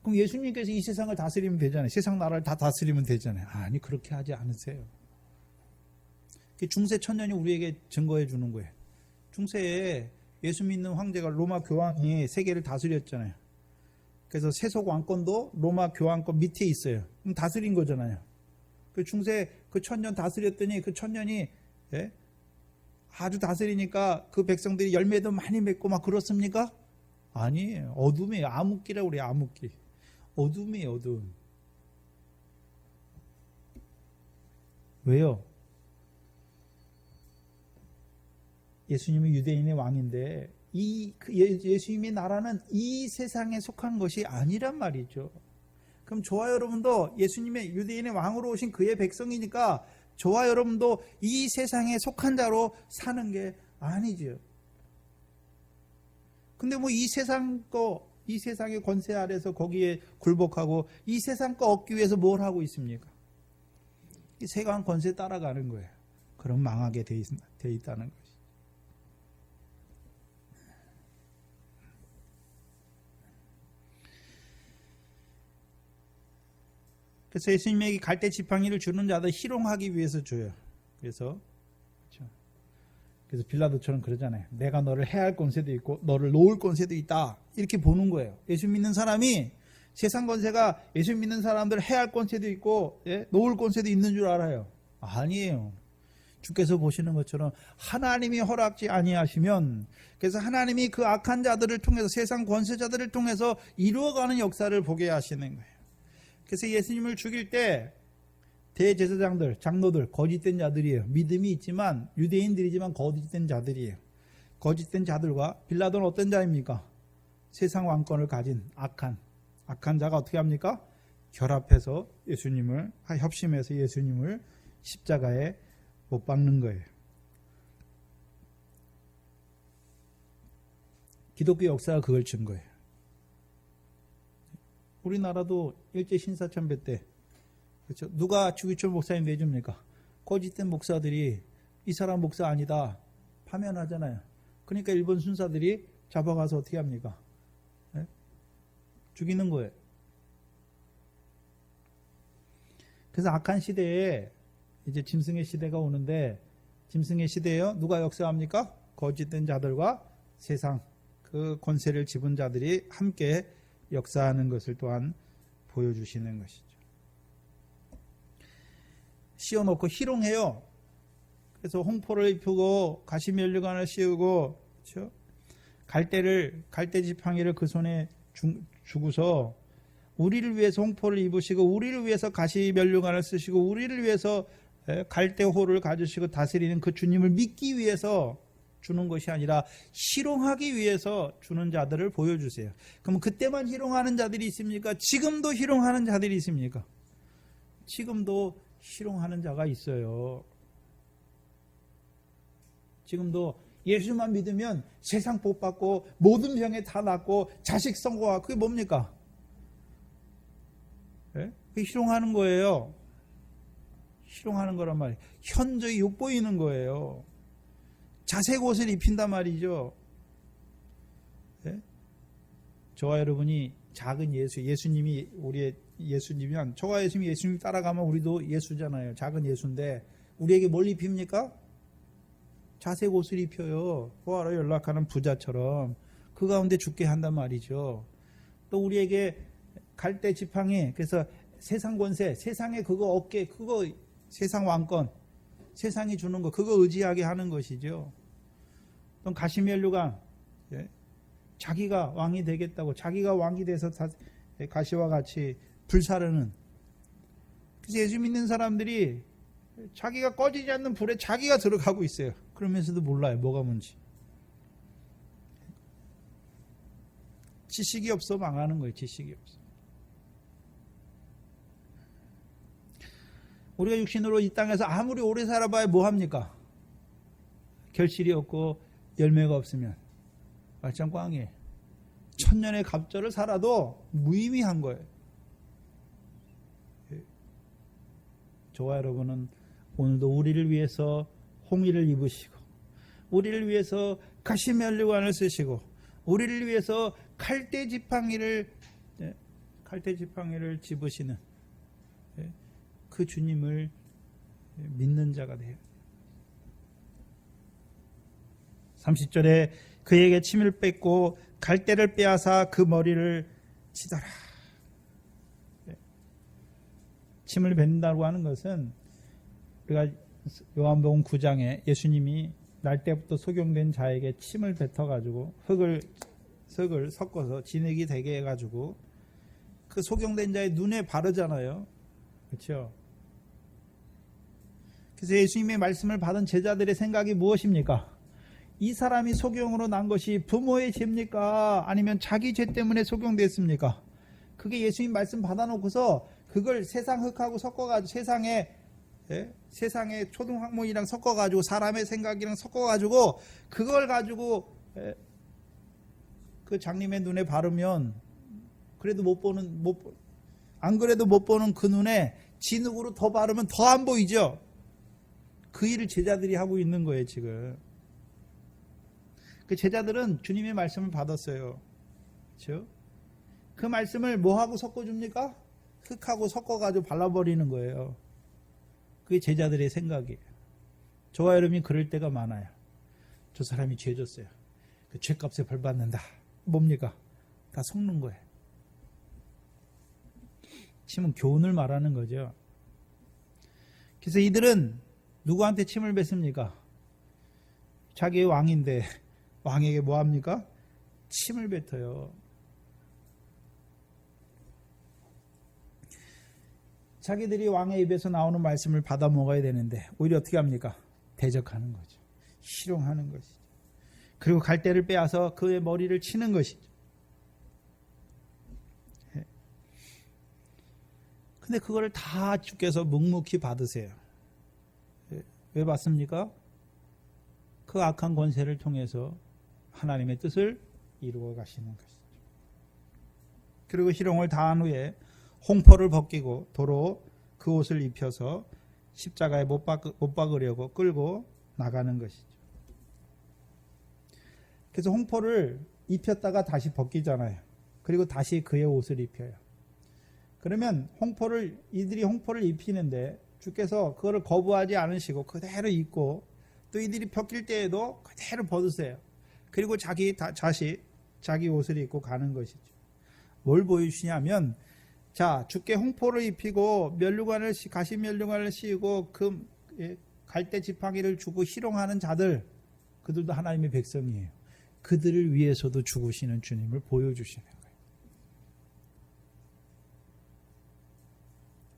그럼 예수님께서 이 세상을 다스리면 되잖아요. 세상 나라를 다 다스리면 되잖아요. 아니 그렇게 하지 않으세요. 중세 천년이 우리에게 증거해 주는 거예요. 중세에 예수 믿는 황제가 로마 교황이 세계를 다스렸잖아요. 그래서 세속 왕권도 로마 교황권 밑에 있어요. 그럼 다스린 거잖아요. 그 중세 그 천년 다스렸더니 그 천년이 아주 다스리니까 그 백성들이 열매도 많이 맺고 막 그렇습니까? 아니에요. 어둠이에요. 암흑기라고 그래요. 암흑기. 어둠이에요. 어둠. 왜요? 예수님은 유대인의 왕인데 예수님의 나라는 이 세상에 속한 것이 아니란 말이죠. 그럼 저와 여러분도 예수님의 유대인의 왕으로 오신 그의 백성이니까 저와 여러분도 이 세상에 속한 자로 사는 게 아니죠. 근데 이 세상의 권세 아래서 거기에 굴복하고 이 세상 거 얻기 위해서 뭘 하고 있습니까? 이 세상 권세 따라가는 거예요. 그럼 망하게 돼 있다는 거예요. 그래서 예수님에게 갈대 지팡이를 주는 자들 희롱하기 위해서 줘요. 그래서 빌라도처럼 그러잖아요. 내가 너를 해할 권세도 있고 너를 놓을 권세도 있다. 이렇게 보는 거예요. 예수 믿는 사람이 세상 권세가 예수 믿는 사람들 해할 권세도 있고 놓을 권세도 있는 줄 알아요. 아니에요. 주께서 보시는 것처럼 하나님이 허락지 아니하시면 그래서 하나님이 그 악한 자들을 통해서 세상 권세자들을 통해서 이루어가는 역사를 보게 하시는 거예요. 그래서 예수님을 죽일 때 대제사장들, 장로들, 거짓된 자들이에요. 믿음이 있지만 유대인들이지만 거짓된 자들이에요. 거짓된 자들과 빌라도는 어떤 자입니까? 세상 왕권을 가진 악한 자가 어떻게 합니까? 결합해서 예수님을 협심해서 예수님을 십자가에 못 박는 거예요. 기독교 역사가 그걸 증거해요. 우리나라도 일제 신사참배 때 그렇죠? 누가 주기철 목사님 내줍니까? 거짓된 목사들이 이 사람 목사 아니다. 파면하잖아요. 그러니까 일본 순사들이 잡아가서 어떻게 합니까? 네? 죽이는 거예요. 그래서 악한 시대에 이제 짐승의 시대가 오는데, 짐승의 시대에요. 누가 역사합니까? 거짓된 자들과 세상, 그 권세를 집은 자들이 함께 역사하는 것을 또한 보여주시는 것이죠. 씌워놓고 희롱해요. 그래서 홍포를 입히고 가시면류관을 씌우고, 그렇죠? 갈대 지팡이를 그 손에 주고서 우리를 위해서 홍포를 입으시고, 우리를 위해서 가시면류관을 쓰시고, 우리를 위해서 갈대호를 가지시고 다스리는 그 주님을 믿기 위해서 주는 것이 아니라 희롱하기 위해서 주는 자들을 보여주세요. 그럼 그때만 희롱하는 자들이 있습니까? 지금도 희롱하는 자들이 있습니까? 지금도 희롱하는 자가 있어요. 지금도 예수만 믿으면 세상 복 받고 모든 병에 다 낫고 자식 성공하고, 그게 뭡니까? 네? 그게 희롱하는 거예요. 희롱하는 거란 말이에요. 현저히 욕보이는 거예요. 자색 옷을 입힌단 말이죠. 네? 저와 여러분이 작은 예수님이 우리의 예수님이면, 저와 예수님 따라가면 우리도 예수잖아요. 작은 예수인데 우리에게 뭘 입힙니까? 자색 옷을 입혀요. 포화로 연락하는 부자처럼 그 가운데 죽게 한단 말이죠. 또 우리에게 갈대 지팡이, 그래서 세상 권세, 세상에 그거 어깨, 그거 세상 왕권, 세상이 주는 거, 그거 의지하게 하는 것이죠. 또 가시면류관, 자기가 왕이 되겠다고, 자기가 왕이 돼서 가시와 같이 불사르는. 그래서 예수 믿는 사람들이 자기가 꺼지지 않는 불에 자기가 들어가고 있어요. 그러면서도 몰라요, 뭐가 뭔지. 지식이 없어 망하는 거예요. 지식이 없어. 우리가 육신으로 이 땅에서 아무리 오래 살아봐야 뭐합니까? 결실이 없고 열매가 없으면 말짱 꽝이에요. 천년의 갑절을 살아도 무의미한 거예요. 저와 여러분은 오늘도 우리를 위해서 홍의를 입으시고, 우리를 위해서 가시면류관을 쓰시고, 우리를 위해서 갈대 지팡이를 집으시는 그 주님을 믿는 자가 돼요. 30절에 그에게 침을 뺏고 갈대를 빼앗아 그 머리를 치더라. 침을 뱉는다고 하는 것은, 우리가 요한복음 9장에 예수님이 날 때부터 소경된 자에게 침을 뱉어가지고 흙을 섞어서 진흙이 되게 해가지고 그 소경된 자의 눈에 바르잖아요. 그렇죠? 그래서 예수님의 말씀을 받은 제자들의 생각이 무엇입니까? 이 사람이 소경으로 난 것이 부모의 죄입니까? 아니면 자기 죄 때문에 소경됐습니까? 그게 예수님 말씀 받아놓고서 그걸 세상 흙하고 섞어가지고 세상의 초등학문이랑 섞어가지고 사람의 생각이랑 섞어가지고 그걸 가지고 그 장님의 눈에 바르면 안 그래도 못 보는 그 눈에 진흙으로 더 바르면 더 안 보이죠. 그 일을 제자들이 하고 있는 거예요 지금. 그 제자들은 주님의 말씀을 받았어요. 그렇죠? 그 말씀을 뭐하고 섞어줍니까? 흙하고 섞어가지고 발라버리는 거예요. 그게 제자들의 생각이에요. 저와 여러분이 그럴 때가 많아요. 저 사람이 죄 졌어요. 그 죄값에 벌 받는다. 뭡니까? 다 섞는 거예요. 침은 교훈을 말하는 거죠. 그래서 이들은 누구한테 침을 뱉습니까? 자기의 왕인데 왕에게 뭐합니까? 침을 뱉어요. 자기들이 왕의 입에서 나오는 말씀을 받아 먹어야 되는데 오히려 어떻게 합니까? 대적하는 거죠. 희롱하는 것이죠. 그리고 갈대를 빼앗아 그의 머리를 치는 것이죠. 근데 그거를 다 주께서 묵묵히 받으세요. 왜 받습니까? 그 악한 권세를 통해서 하나님의 뜻을 이루어 가시는 것이죠. 그리고 희롱을 다한 후에 홍포를 벗기고 도로 그 옷을 입혀서 십자가에 못 박으려고 끌고 나가는 것이죠. 그래서 홍포를 입혔다가 다시 벗기잖아요. 그리고 다시 그의 옷을 입혀요. 그러면 이들이 홍포를 입히는데 주께서 그거를 거부하지 않으시고 그대로 입고 또 이들이 벗길 때에도 그대로 벗으세요. 그리고 자기 옷을 입고 가는 것이죠. 뭘 보여주시냐면, 자, 주께 홍포를 입히고 가시 면류관을 씌우고 그 갈대 지팡이를 주고 희롱하는 자들, 그들도 하나님의 백성이에요. 그들을 위해서도 죽으시는 주님을 보여주시는 거예요.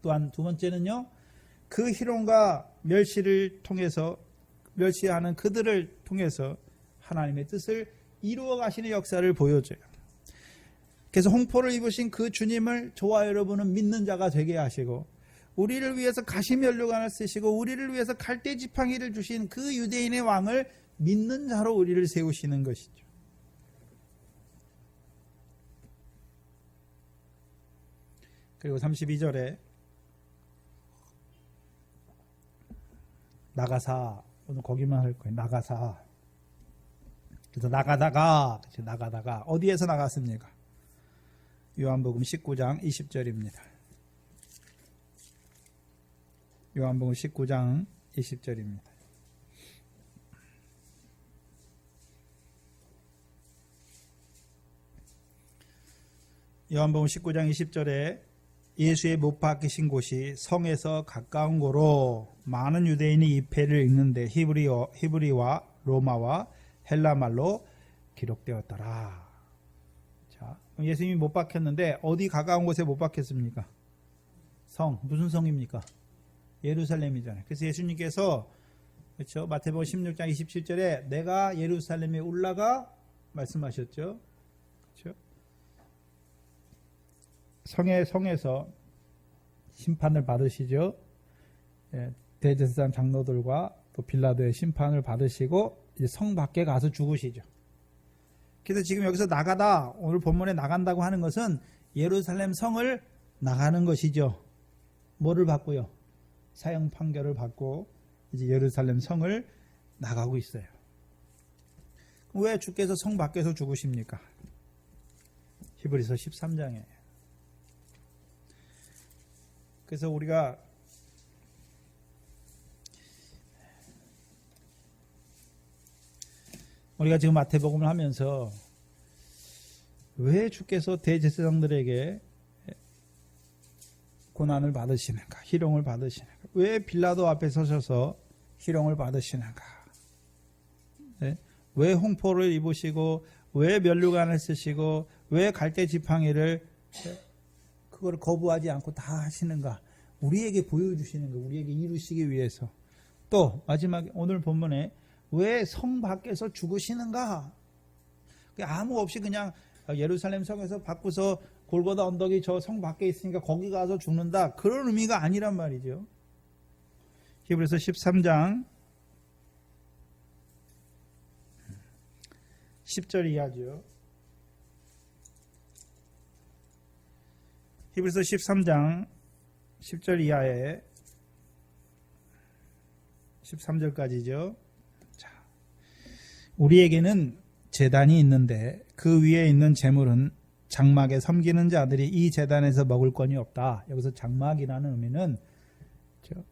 또한 두 번째는요, 그 희롱과 멸시하는 그들을 통해서 하나님의 뜻을 이루어 가시는 역사를 보여줘요. 그래서 홍포를 입으신 그 주님을 저와 여러분은 믿는 자가 되게 하시고, 우리를 위해서 가시면류관을 쓰시고 우리를 위해서 갈대 지팡이를 주신 그 유대인의 왕을 믿는 자로 우리를 세우시는 것이죠. 그리고 32절에 나가사, 오늘 거기만 할 거예요. 나가사. 그래서 나가다가 어디에서 나갔습니까? 요한복음 19장 20절입니다. 요한복음 19장 20절입니다. 요한복음 19장 20절에 예수의 못 박히신 곳이 성에서 가까운 고로 많은 유대인이 이 패를 읽는데 히브리와 로마와 헬라말로 기록되었더라. 자, 예수님이 못 박혔는데 어디 가까운 곳에 못 박혔습니까? 무슨 성입니까? 예루살렘이잖아요. 그래서 예수님께서, 그렇죠? 마태복음 16장 27절에 내가 예루살렘에 올라가 말씀하셨죠. 그렇죠? 성에서 심판을 받으시죠. 대제사장 장로들과 또 빌라도의 심판을 받으시고 이제 성 밖에 가서 죽으시죠. 그래서 지금 여기서 나가다, 오늘 본문에 나간다고 하는 것은 예루살렘 성을 나가는 것이죠. 뭐를 받고요? 사형 판결을 받고 이제 예루살렘 성을 나가고 있어요. 왜 주께서 성 밖에서 죽으십니까? 히브리서 13장에. 그래서 우리가 지금 마태복음을 하면서 왜 주께서 대제사장들에게 고난을 받으시는가, 희롱을 받으시는가, 왜 빌라도 앞에 서셔서 희롱을 받으시는가, 네? 왜 홍포를 입으시고 왜 면류관을 쓰시고 왜 갈대 지팡이를 그걸 거부하지 않고 다 하시는가, 우리에게 보여주시는 거, 우리에게 이루시기 위해서. 또 마지막에 오늘 본문에 왜 성 밖에서 죽으시는가, 아무 없이 그냥 예루살렘 성에서 받고서 골고다 언덕이 저 성 밖에 있으니까 거기 가서 죽는다, 그런 의미가 아니란 말이죠. 히브리서 13장 10절 이하죠. 히브리서 13장 10절 이하에 13절까지죠. 자, 우리에게는 제단이 있는데 그 위에 있는 제물은 장막에 섬기는 자들이 이 제단에서 먹을 건이 없다. 여기서 장막이라는 의미는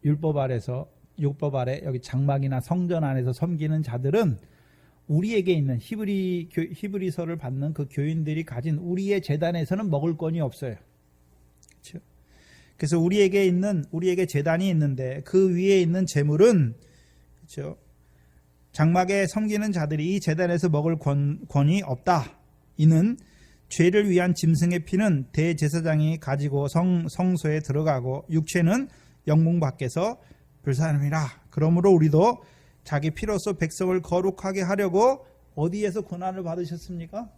율법 아래 여기 장막이나 성전 안에서 섬기는 자들은 우리에게 있는 히브리서를 받는 그 교인들이 가진 우리의 제단에서는 먹을 건이 없어요. 그렇죠? 그래서 우리에게 제단이 있는데 그 위에 있는 제물은, 그렇죠? 장막에 섬기는 자들이 이 제단에서 먹을 권이 없다. 이는 죄를 위한 짐승의 피는 대제사장이 가지고 성소에 들어가고 육체는 영문 밖에서 불사함이라. 그러므로 우리도 자기 피로써 백성을 거룩하게 하려고 어디에서 고난을 받으셨습니까?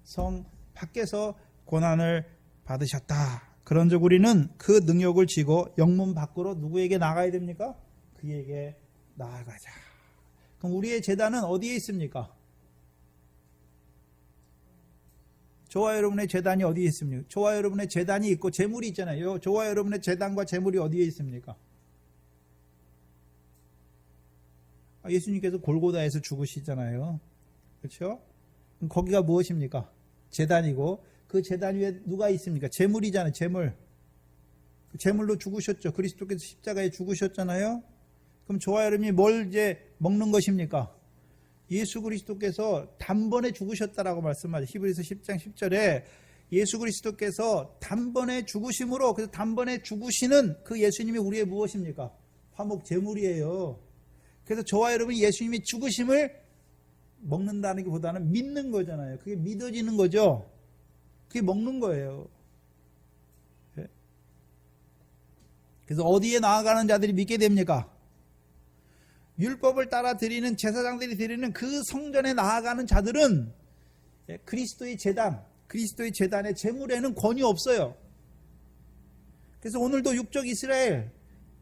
성 밖에서 고난을 받으셨다. 그런즉 우리는 그 능력을 쥐고 영문 밖으로 누구에게 나가야 됩니까? 그에게 나아가자. 그럼 우리의 제단은 어디에 있습니까? 저와 여러분의 제단이 어디에 있습니까? 저와 여러분의 제단이 있고 제물이 있잖아요. 저와 여러분의 제단과 제물이 어디에 있습니까? 예수님께서 골고다에서 죽으시잖아요. 그렇죠? 거기가 무엇입니까? 제단이고 그 제단 위에 누가 있습니까? 제물이잖아요. 제물로 죽으셨죠. 그리스도께서 십자가에 죽으셨잖아요. 그럼 저와 여러분이 뭘 이제 먹는 것입니까? 예수 그리스도께서 단번에 죽으셨다라고 말씀하죠. 히브리서 10장 10절에 예수 그리스도께서 단번에 죽으심으로, 그래서 단번에 죽으시는 그 예수님이 우리의 무엇입니까? 화목 제물이에요. 그래서 저와 여러분이 예수님이 죽으심을 먹는다는 게 보다는 믿는 거잖아요. 그게 믿어지는 거죠. 그게 먹는 거예요. 그래서 어디에 나아가는 자들이 믿게 됩니까? 율법을 따라 드리는 제사장들이 드리는 그 성전에 나아가는 자들은 그리스도의 제단의 제물에는 권위 없어요. 그래서 오늘도 육적 이스라엘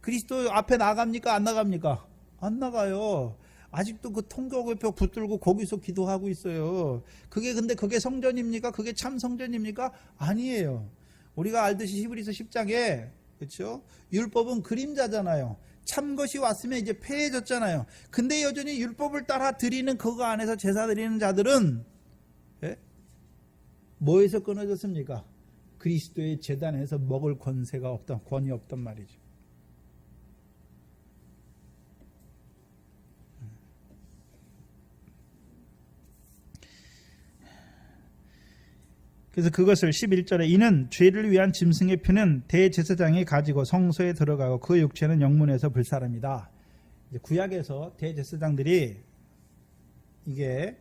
그리스도 앞에 나갑니까? 안 나갑니까? 안 나가요. 아직도 그 통곡의표 붙들고 거기서 기도하고 있어요. 근데 그게 성전입니까? 그게 참 성전입니까? 아니에요. 우리가 알듯이 히브리서 10장에 그렇죠? 율법은 그림자잖아요. 참 것이 왔으면 이제 폐해졌잖아요. 근데 여전히 율법을 따라 드리는 그거 안에서 제사 드리는 자들은 뭐에서 끊어졌습니까? 그리스도의 제단에서 먹을 권위 없단 말이죠. 그래서 그것을 11절에 이는 죄를 위한 짐승의 피는 대제사장이 가지고 성소에 들어가고 그 육체는 영문에서 불사릅니다. 구약에서 대제사장들이 이게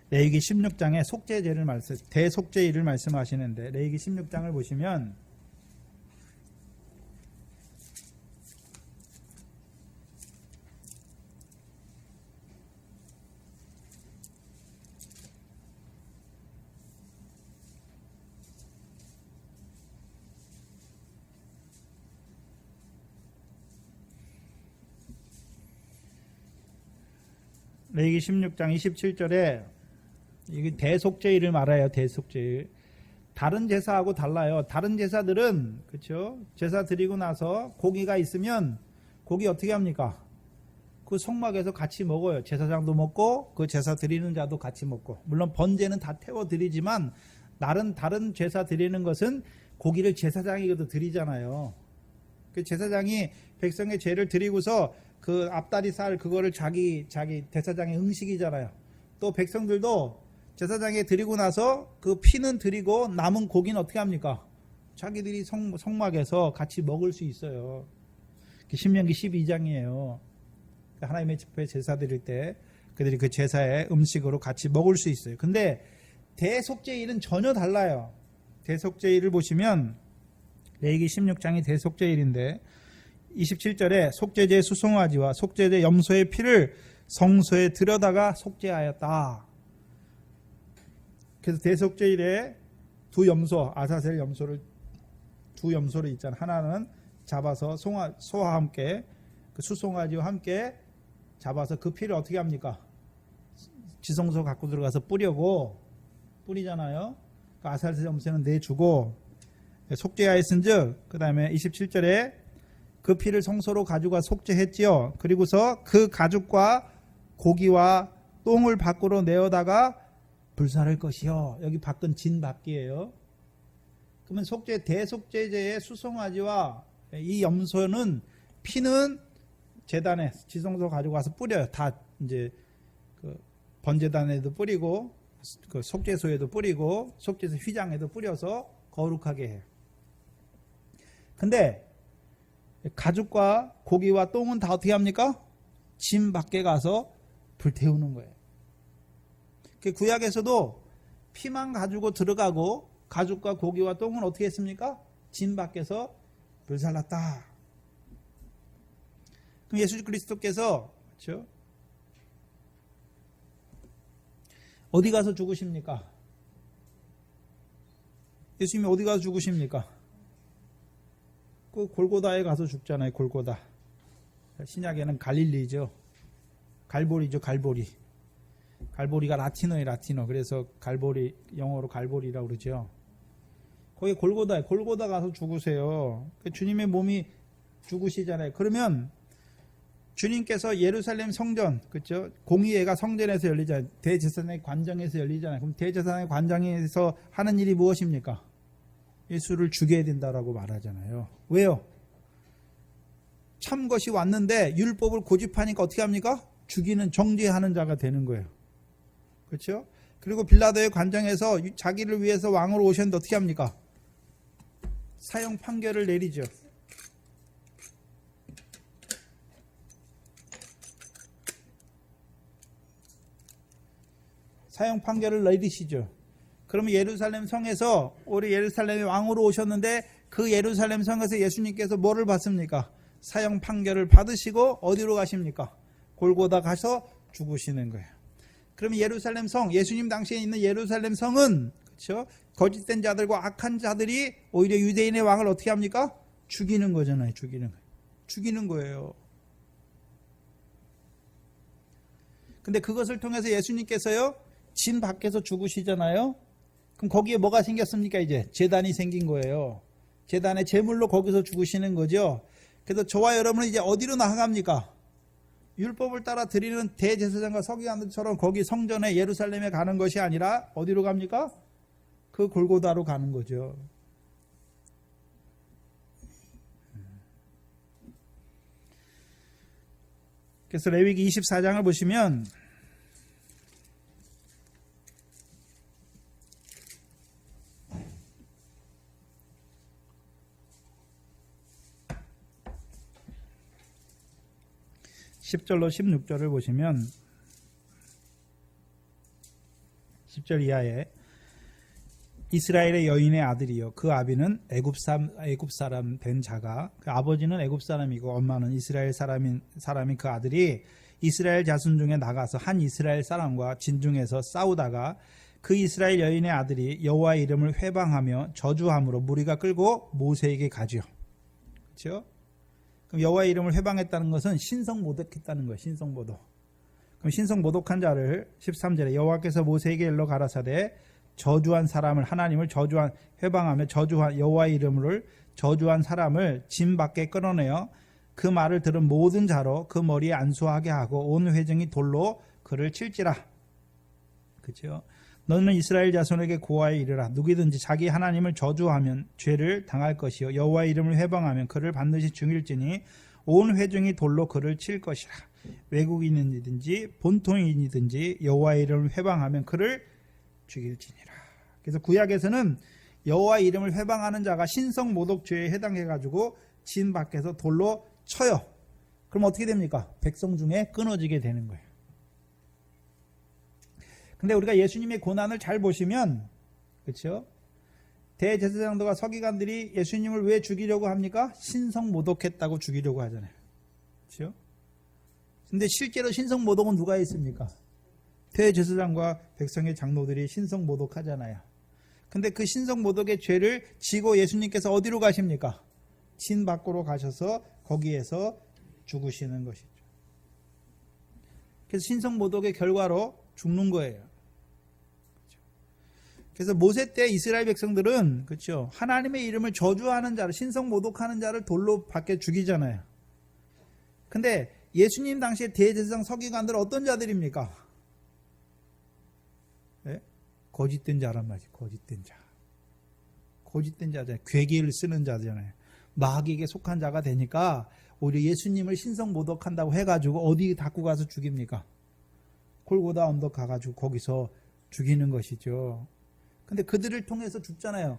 레위기 16장에 속죄제를 대속죄일을 말씀하시는데 레위기 16장을 보시면 레위기 16장 27절에 이게 대속죄일을 말해요. 대속죄일. 다른 제사하고 달라요. 다른 제사들은 그렇죠? 제사 드리고 나서 고기가 있으면 고기 어떻게 합니까? 그 성막에서 같이 먹어요. 제사장도 먹고 그 제사 드리는 자도 같이 먹고. 물론 번제는 다 태워 드리지만 다른 제사 드리는 것은 고기를 제사장이 드리잖아요. 그 제사장이 백성의 죄를 드리고서 그 앞다리 살 그거를 자기 제사장의 음식이잖아요. 또 백성들도 제사장에 드리고 나서 그 피는 드리고 남은 고기는 어떻게 합니까? 자기들이 성막에서 같이 먹을 수 있어요. 신명기 12장이에요. 하나님의 집회에 제사 드릴 때 그들이 그 제사의 음식으로 같이 먹을 수 있어요. 근데 대속죄일은 전혀 달라요. 대속죄일을 보시면 레위기 16장이 대속죄일인데 27절에 속죄제 수송아지와 속죄제 염소의 피를 성소에 들여다가 속죄하였다. 그래서 대속죄일에 두 염소, 아사셀 염소를 두 염소를 있잖아요. 하나는 잡아서 소와 함께 그 수송아지와 함께 잡아서 그 피를 어떻게 합니까? 지성소 갖고 들어가서 뿌리잖아요. 그 아사셀 염소는 내주고 속죄하였은즉 그 다음에 27절에 그 피를 성소로 가져가 속죄했지요. 그리고서 그 가죽과 고기와 똥을 밖으로 내어다가 불사를 것이요. 여기 밖은 진밖이에요. 그러면 대속죄제의 수송아지와 이 염소는 피는 제단에 지성소 가지고 와서 뿌려요. 다 이제 그 번제단에도 뿌리고 그 속죄소에도 뿌리고 속죄소 휘장에도 뿌려서 거룩하게 해요. 근데 가죽과 고기와 똥은 다 어떻게 합니까? 진 밖에 가서 불태우는 거예요. 구약에서도 피만 가지고 들어가고 가죽과 고기와 똥은 어떻게 했습니까? 진 밖에서 불살랐다. 그럼 예수 그리스도께서 그렇죠? 어디 가서 죽으십니까? 예수님이 어디 가서 죽으십니까? 그 골고다에 가서 죽잖아요. 골고다. 신약에는 갈릴리죠. 갈보리죠. 갈보리가 라틴어. 그래서 갈보리, 영어로 갈보리라고 그러죠. 거기 골고다 가서 죽으세요. 주님의 몸이 죽으시잖아요. 그러면 주님께서 예루살렘 성전, 그렇죠? 공의회가 성전에서 열리잖아요. 대제사장의 관장에서 열리잖아요. 그럼 대제사장의 관장에서 하는 일이 무엇입니까? 예수를 죽여야 된다라고 말하잖아요. 왜요? 참 것이 왔는데 율법을 고집하니까 어떻게 합니까? 죽이는, 정죄하는 자가 되는 거예요. 그렇죠? 그리고 빌라도의 관장에서 자기를 위해서 왕으로 오셨는데 어떻게 합니까? 사형 판결을 내리죠. 사형 판결을 내리시죠. 그러면 예루살렘 성에서 우리 예루살렘의 왕으로 오셨는데 그 예루살렘 성에서 예수님께서 뭐를 받습니까? 사형 판결을 받으시고 어디로 가십니까? 골고다 가서 죽으시는 거예요. 그러면 예루살렘 성, 예수님 당시에 있는 예루살렘 성은, 그렇죠? 거짓된 자들과 악한 자들이 오히려 유대인의 왕을 어떻게 합니까? 죽이는 거잖아요. 죽이는 거예요. 근데 그것을 통해서 예수님께서요, 진 밖에서 죽으시잖아요. 그럼 거기에 뭐가 생겼습니까? 이제 제단이 생긴 거예요. 제단의 제물로 거기서 죽으시는 거죠. 그래서 저와 여러분은 이제 어디로 나아갑니까? 율법을 따라 드리는 대제사장과 서기관들처럼 거기 성전에 예루살렘에 가는 것이 아니라 어디로 갑니까? 그 골고다로 가는 거죠. 그래서 레위기 24장을 보시면 10절로 16절을 보시면 10절 이하에 이스라엘의 여인의 아들이요 그 아비는 애굽 사람 된 자가, 그 아버지는 애굽 사람이고 엄마는 이스라엘 사람인 그 아들이 이스라엘 자손 중에 나가서 한 이스라엘 사람과 진중에서 싸우다가 그 이스라엘 여인의 아들이 여호와의 이름을 회방하며 저주함으로 무리가 끌고 모세에게 가지요. 그렇죠? 그럼 여호와의 이름을 회방했다는 것은 신성모독했다는 거예요. 신성모독. 그럼 신성모독한 자를 13절에 여호와께서 모세에게 일러 가라사대 저주한 사람을, 하나님을 저주한, 회방하며 저주한 여호와의 이름을 저주한 사람을 진 밖에 끌어내어 그 말을 들은 모든 자로 그 머리에 안수하게 하고 온 회중이 돌로 그를 칠지라. 그렇죠? 너는 이스라엘 자손에게 고하여 이르라. 누구든지 자기 하나님을 저주하면 죄를 당할 것이요 여호와의 이름을 회방하면 그를 반드시 죽일지니 온 회중이 돌로 그를 칠 것이라. 외국인이든지 본토인이든지 여호와의 이름을 회방하면 그를 죽일지니라. 그래서 구약에서는 여호와의 이름을 회방하는 자가 신성모독죄에 해당해가지고 진 밖에서 돌로 쳐요. 그럼 어떻게 됩니까? 백성 중에 끊어지게 되는 거예요. 근데 우리가 예수님의 고난을 잘 보시면, 그렇죠? 대제사장들과 서기관들이 예수님을 왜 죽이려고 합니까? 신성모독했다고 죽이려고 하잖아요. 그렇죠? 근데 실제로 신성모독은 누가 했습니까? 대제사장과 백성의 장로들이 신성모독하잖아요. 근데 그 신성모독의 죄를 지고 예수님께서 어디로 가십니까? 진 밖으로 가셔서 거기에서 죽으시는 것이죠. 그래서 신성모독의 결과로 죽는 거예요. 그래서 모세 때 이스라엘 백성들은, 그렇죠, 하나님의 이름을 저주하는 자를, 신성모독하는 자를 돌로 밖에 죽이잖아요. 근데 예수님 당시에 대제사장 서기관들은 어떤 자들입니까? 네? 거짓된 자란 말이지. 거짓된 자잖아요. 괴계를 쓰는 자잖아요. 마귀에게 속한 자가 되니까 오히려 예수님을 신성모독한다고 해가지고 어디 갖고 가서 죽입니까? 골고다 언덕 가가지고 거기서 죽이는 것이죠. 근데 그들을 통해서 죽잖아요.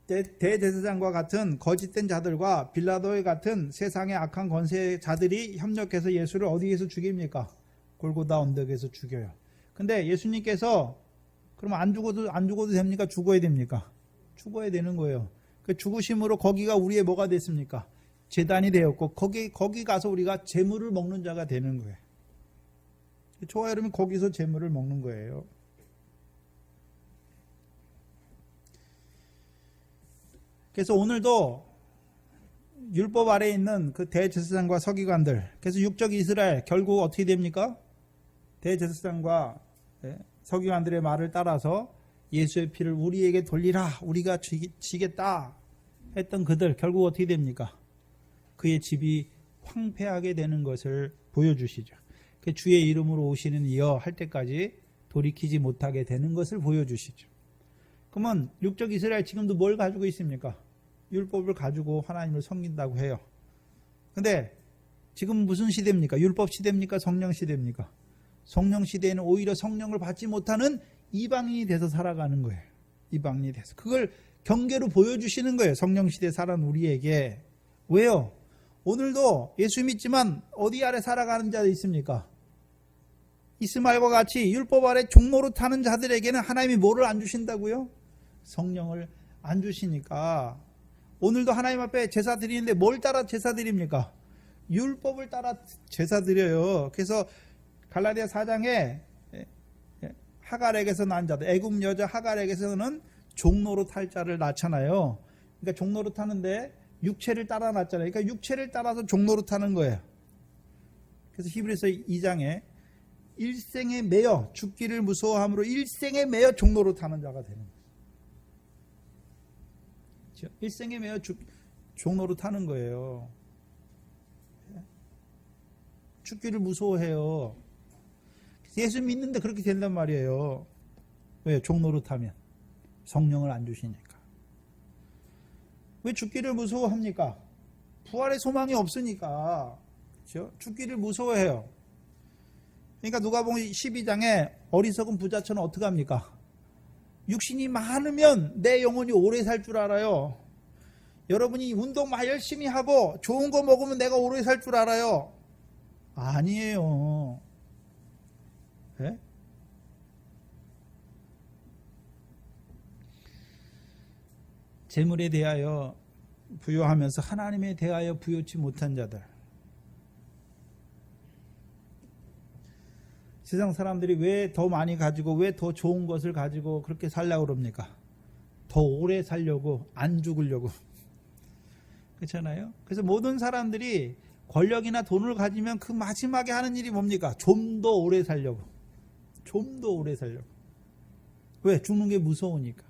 대제사장과 같은 거짓된 자들과 빌라도의 같은 세상의 악한 권세자들이 협력해서 예수를 어디에서 죽입니까? 골고다 언덕에서 죽여요. 근데 예수님께서 그러면 안 죽어도 됩니까? 죽어야 됩니까? 죽어야 되는 거예요. 그 죽으심으로 거기가 우리의 뭐가 됐습니까? 제단이 되었고 거기 가서 우리가 제물을 먹는 자가 되는 거예요. 저와 여러분 거기서 제물을 먹는 거예요. 그래서 오늘도 율법 아래에 있는 그 대제사장과 서기관들, 그래서 육적 이스라엘 결국 어떻게 됩니까? 대제사장과 서기관들의 말을 따라서 예수의 피를 우리에게 돌리라, 우리가 지겠다 했던 그들 결국 어떻게 됩니까? 그의 집이 황폐하게 되는 것을 보여주시죠. 그 주의 이름으로 오시는 이여 할 때까지 돌이키지 못하게 되는 것을 보여주시죠. 그러면 육적 이스라엘 지금도 뭘 가지고 있습니까? 율법을 가지고 하나님을 섬긴다고 해요. 근데 지금 무슨 시대입니까? 율법 시대입니까? 성령 시대입니까? 성령 시대에는 오히려 성령을 받지 못하는 이방인이 돼서 살아가는 거예요. 이방인이 돼서. 그걸 경계로 보여주시는 거예요. 성령 시대에 살아는 우리에게. 왜요? 오늘도 예수 믿지만 어디 아래 살아가는 자들 있습니까? 이스마엘과 같이 율법 아래 종로로 타는 자들에게는 하나님이 뭐를 안 주신다고요? 성령을 안 주시니까 오늘도 하나님 앞에 제사 드리는데 뭘 따라 제사 드립니까? 율법을 따라 제사 드려요. 그래서 갈라디아 4장에 하갈에게서 난 자들, 애굽 여자 하갈에게서는 종로로 탈 자를 낳잖아요. 그러니까 종로로 타는데 육체를 따라 낳잖아요. 그러니까 육체를 따라서 종로로 타는 거예요. 그래서 히브리서 2장에 일생에 매여 죽기를 무서워함으로 일생에 매여 종로로 타는 자가 되는 거예요. 그렇죠? 일생에 매여 종로로 타는 거예요. 죽기를 무서워해요. 예수 믿는데 그렇게 된단 말이에요. 왜? 종로로 타면 성령을 안 주시니까. 왜 죽기를 무서워합니까? 부활의 소망이 없으니까. 그렇죠? 죽기를 무서워해요. 그러니까 누가복음 12장에 어리석은 부자처는 어떻게 합니까? 육신이 많으면 내 영혼이 오래 살 줄 알아요. 여러분이 운동 막 열심히 하고 좋은 거 먹으면 내가 오래 살 줄 알아요. 아니에요. 네? 재물에 대하여 부요하면서 하나님에 대하여 부요치 못한 자들. 세상 사람들이 왜 더 많이 가지고 왜 더 좋은 것을 가지고 그렇게 살려고 그럽니까? 더 오래 살려고, 안 죽으려고. 그렇잖아요? 그래서 모든 사람들이 권력이나 돈을 가지면 그 마지막에 하는 일이 뭡니까? 좀 더 오래 살려고. 좀 더 오래 살려고. 왜? 죽는 게 무서우니까.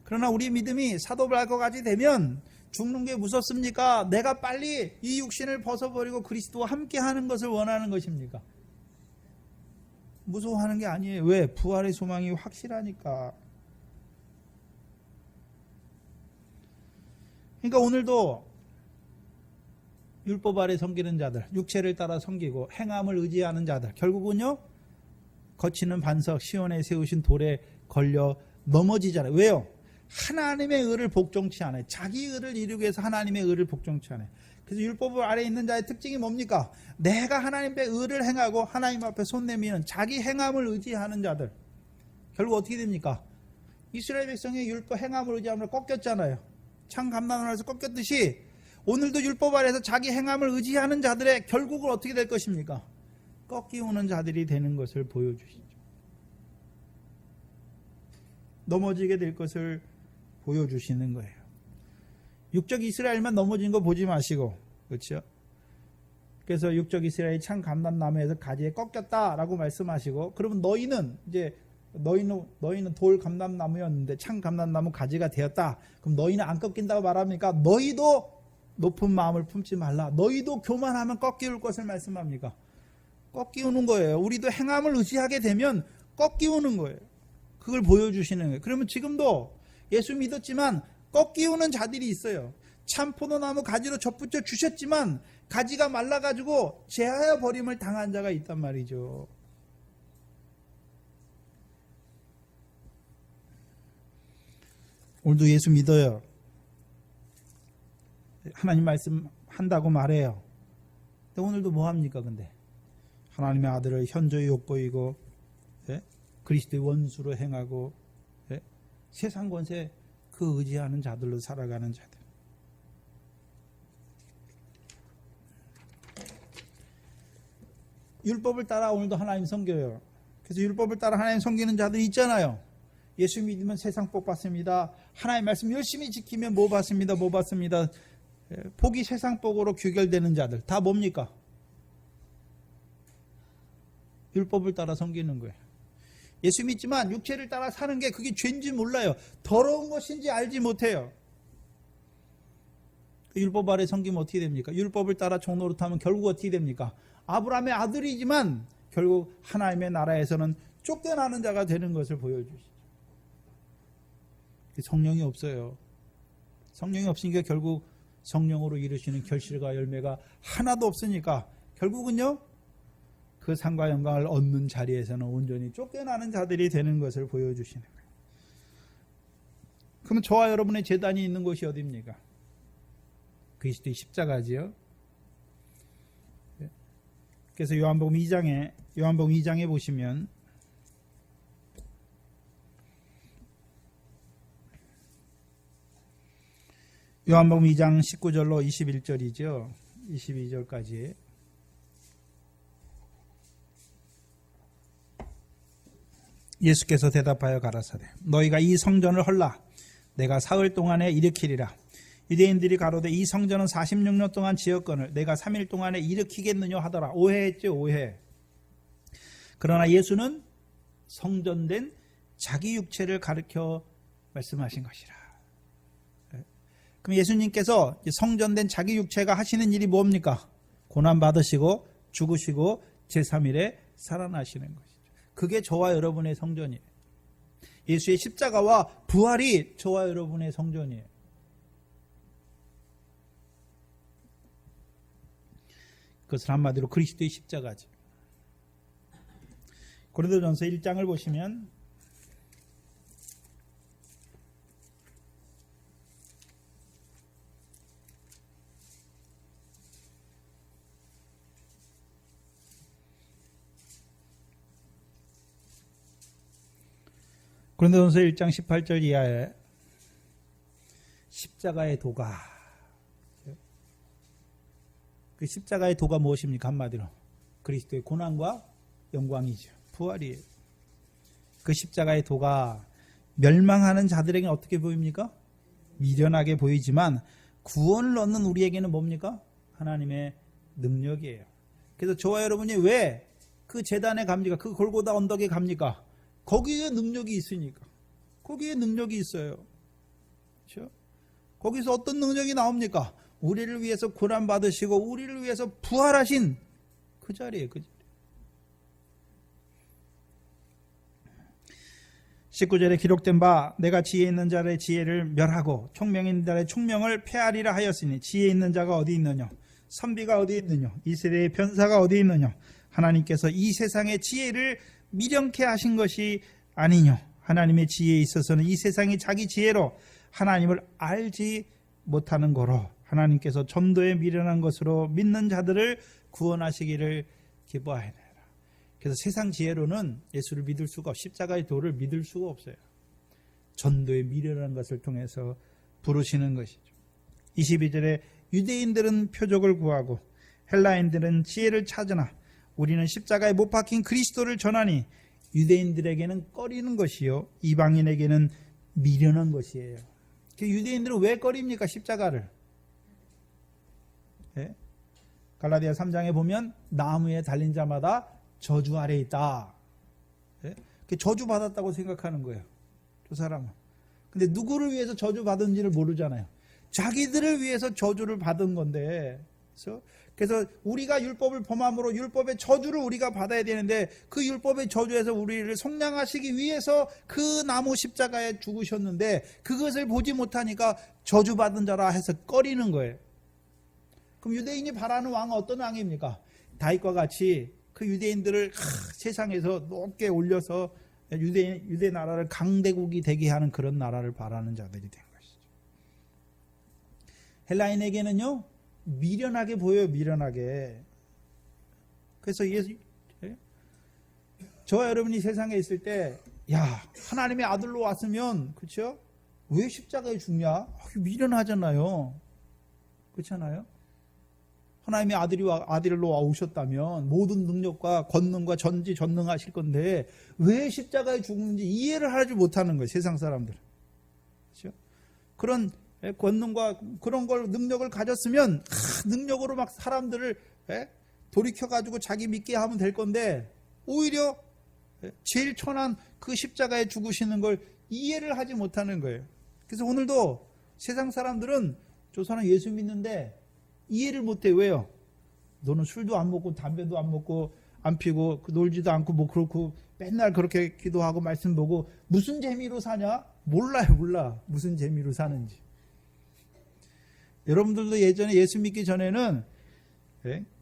그러나 우리 믿음이 사도바울까지 되면 죽는 게 무섭습니까? 내가 빨리 이 육신을 벗어버리고 그리스도와 함께 하는 것을 원하는 것입니까? 무서워하는 게 아니에요. 왜? 부활의 소망이 확실하니까. 그러니까 오늘도 율법 아래 섬기는 자들, 육체를 따라 섬기고 행함을 의지하는 자들, 결국은요 거치는 반석 시온에 세우신 돌에 걸려 넘어지잖아요. 왜요? 하나님의 의를 복종치 않아요. 자기 의를 이루기 위해서 하나님의 의를 복종치 않아요. 그래서 율법 아래 있는 자의 특징이 뭡니까? 내가 하나님의 의를 행하고 하나님 앞에 손 내미는 자기 행함을 의지하는 자들. 결국 어떻게 됩니까? 이스라엘 백성의 율법 행함을 의지하면 꺾였잖아요. 창 감난원에서 꺾였듯이 오늘도 율법 아래에서 자기 행함을 의지하는 자들의 결국은 어떻게 될 것입니까? 꺾이오는 자들이 되는 것을 보여주시죠. 넘어지게 될 것을 보여주시는 거예요. 육적 이스라엘만 넘어진 거 보지 마시고, 그렇죠? 그래서 육적 이스라엘이 창 감람나무에서 가지에 꺾였다라고 말씀하시고, 그러면 너희는 돌 감람나무였는데 창 감람나무 가지가 되었다. 그럼 너희는 안 꺾인다고 말합니까? 너희도 높은 마음을 품지 말라. 너희도 교만하면 꺾이울 것을 말씀합니까? 꺾이우는 거예요. 우리도 행함을 의지하게 되면 꺾이우는 거예요. 그걸 보여주시는 거예요. 그러면 지금도 예수 믿었지만 꺾이우는 자들이 있어요. 참 포도나무 가지로 접붙여 주셨지만 가지가 말라가지고 제하여 버림을 당한 자가 있단 말이죠. 오늘도 예수 믿어요. 하나님 말씀 한다고 말해요. 근데 오늘도 뭐 합니까? 근데 하나님의 아들을 현저히 욕보이고, 예? 그리스도의 원수로 행하고, 예? 세상 권세 그 의지하는 자들로 살아가는 자들. 율법을 따라 오늘도 하나님 섬겨요. 그래서 율법을 따라 하나님 섬기는 자들이 있잖아요. 예수 믿으면 세상 복 받습니다. 하나님 말씀 열심히 지키면 뭐 받습니다. 뭐 받습니다. 복이 세상 복으로 귀결되는 자들 다 뭡니까? 율법을 따라 섬기는 거예요. 예수 믿지만 육체를 따라 사는 게 그게 죄인지 몰라요. 더러운 것인지 알지 못해요. 율법 아래 섬기면 어떻게 됩니까? 율법을 따라 종노릇하면 결국 어떻게 됩니까? 아브라함의 아들이지만 결국 하나님의 나라에서는 쫓겨나는 자가 되는 것을 보여주시죠. 성령이 없어요. 성령이 없으니까 결국 성령으로 이루시는 결실과 열매가 하나도 없으니까 결국은요, 그 상과 영광을 얻는 자리에서는 온전히 쫓겨나는 자들이 되는 것을 보여주시는 거예요. 그러면 저와 여러분의 제단이 있는 곳이 어디입니까? 그리스도의 십자가지요. 그래서 요한복음 2장에 보시면 요한복음 2장 19절로 21절이죠. 22절까지. 예수께서 대답하여 가라사대 너희가 이 성전을 헐라 내가 사흘 동안에 일으키리라. 유대인들이 가로되 이 성전은 46년 동안 지었거늘 내가 3일 동안에 일으키겠느냐 하더라. 오해했죠. 오해. 그러나 예수는 성전된 자기 육체를 가르쳐 말씀하신 것이라. 그럼 예수님께서 성전된 자기 육체가 하시는 일이 뭡니까? 고난받으시고 죽으시고 제3일에 살아나시는 것이죠. 그게 저와 여러분의 성전이에요. 예수의 십자가와 부활이 저와 여러분의 성전이에요. 그것을 한마디로 그리스도의 십자가죠. 고린도전서 1장을 보시면 고린도전서 1장 18절 이하에 십자가의 도가, 그 십자가의 도가 무엇입니까? 한마디로 그리스도의 고난과 영광이죠. 부활이에요. 그 십자가의 도가 멸망하는 자들에게는 어떻게 보입니까? 미련하게 보이지만 구원을 얻는 우리에게는 뭡니까? 하나님의 능력이에요. 그래서 저와 여러분이 왜 그 제단에 갑니까? 그 골고다 언덕에 갑니까? 거기에 능력이 있으니까. 거기에 능력이 있어요. 그렇죠? 거기서 어떤 능력이 나옵니까? 우리를 위해서 고난 받으시고 우리를 위해서 부활하신 그 자리에 그 자리. 19절에 기록된 바 내가 지혜 있는 자의 지혜를 멸하고 총명 있는 자의 총명을 폐하리라 하였으니 지혜 있는 자가 어디 있느냐? 선비가 어디 있느냐? 이 세대의 변사가 어디 있느냐? 하나님께서 이 세상의 지혜를 미련케 하신 것이 아니뇨. 하나님의 지혜에 있어서는 이 세상이 자기 지혜로 하나님을 알지 못하는 거로 하나님께서 전도에 미련한 것으로 믿는 자들을 구원하시기를 기뻐하느니라. 그래서 세상 지혜로는 예수를 믿을 수가 없고 십자가의 도를 믿을 수가 없어요. 전도에 미련한 것을 통해서 부르시는 것이죠. 22절에 유대인들은 표적을 구하고 헬라인들은 지혜를 찾으나 우리는 십자가에 못 박힌 그리스도를 전하니 유대인들에게는 꺼리는 것이요 이방인에게는 미련한 것이에요. 유대인들은 왜 꺼립니까? 십자가를. 네? 갈라디아 3장에 보면 나무에 달린 자마다 저주 아래에 있다. 네? 저주받았다고 생각하는 거예요. 두 사람은. 근데 누구를 위해서 저주받은지를 모르잖아요. 자기들을 위해서 저주를 받은 건데, 그래서 우리가 율법을 범함으로 율법의 저주를 우리가 받아야 되는데 그 율법의 저주에서 우리를 속량하시기 위해서 그 나무 십자가에 죽으셨는데 그것을 보지 못하니까 저주받은 자라 해서 꺼리는 거예요. 그럼 유대인이 바라는 왕은 어떤 왕입니까? 다윗과 같이 그 유대인들을 세상에서 높게 올려서 유대 나라를 강대국이 되게 하는 그런 나라를 바라는 자들이 된 것이죠. 헬라인에게는요 미련하게 보여요. 미련하게. 그래서 저와 여러분이 세상에 있을 때 하나님의 아들로 왔으면 그렇죠? 왜 십자가에 죽냐? 미련하잖아요. 그렇잖아요? 하나님의 아들로 오셨다면 모든 능력과 권능과 전지전능하실 건데 왜 십자가에 죽는지 이해를 하지 못하는 거예요. 세상 사람들은. 그렇죠? 그런 권능과 그런 걸 능력을 가졌으면 능력으로 막 사람들을 돌이켜가지고 자기 믿게 하면 될 건데 오히려 제일 천한 그 십자가에 죽으시는 걸 이해를 하지 못하는 거예요. 그래서 오늘도 세상 사람들은 저 사람 예수 믿는데 이해를 못해. 왜요? 너는 술도 안 먹고 담배도 안 먹고 안 피고 놀지도 않고 뭐 그렇고 맨날 그렇게 기도하고 말씀 보고 무슨 재미로 사냐? 몰라. 무슨 재미로 사는지. 여러분들도 예전에 예수 믿기 전에는